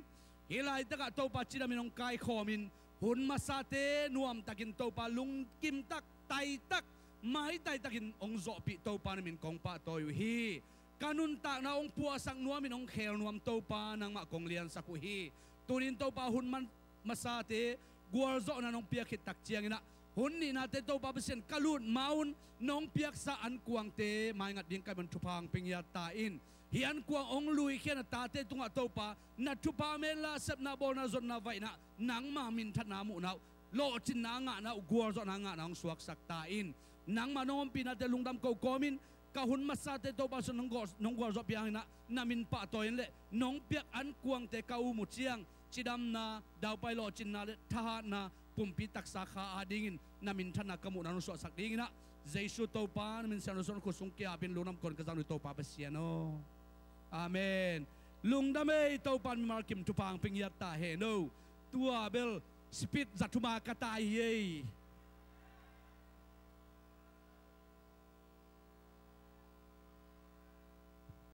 hilai taka to pa chida minong kai khomin hun ma sa te nuam takin to pa lung kim tak tai tak mai tai takin ong zo pi to pa min kong pa toy hi kanun tak na ong puasang nuam min ong khel nuam to pa nang ma kong lian sa ku hi tunin to pa hun man masate gual zo na nong pia khit tak chiang ina hun ni na te to pa basian kalut maun nong piak sa an kuang te mai ngat ding kai ban thupang pingya ta in hian kuang ong lui khian ta te tunga to pa na thupa mela sep na bol na zon na vai na nang ma min that na mu na lo chin na nga na gual zo na nga na ong suak sak ta in nang ma nom pina te Lungdam ko komin kahun masate to pa so nong gual zo piang na namin pa to in le nong piak an kuang te ka u mu chiang chidam na daw pai lo chin na le tha na pumpi tak sa kha adingin namin thana kamu na so sak ding na Jesu to pa namin sa son ko sung kya bin Lungdam kon ka zang to pa pasiano amen Lungdam e to pan markim tu pang pingyat ta he no tua bel speed zatuma katai ye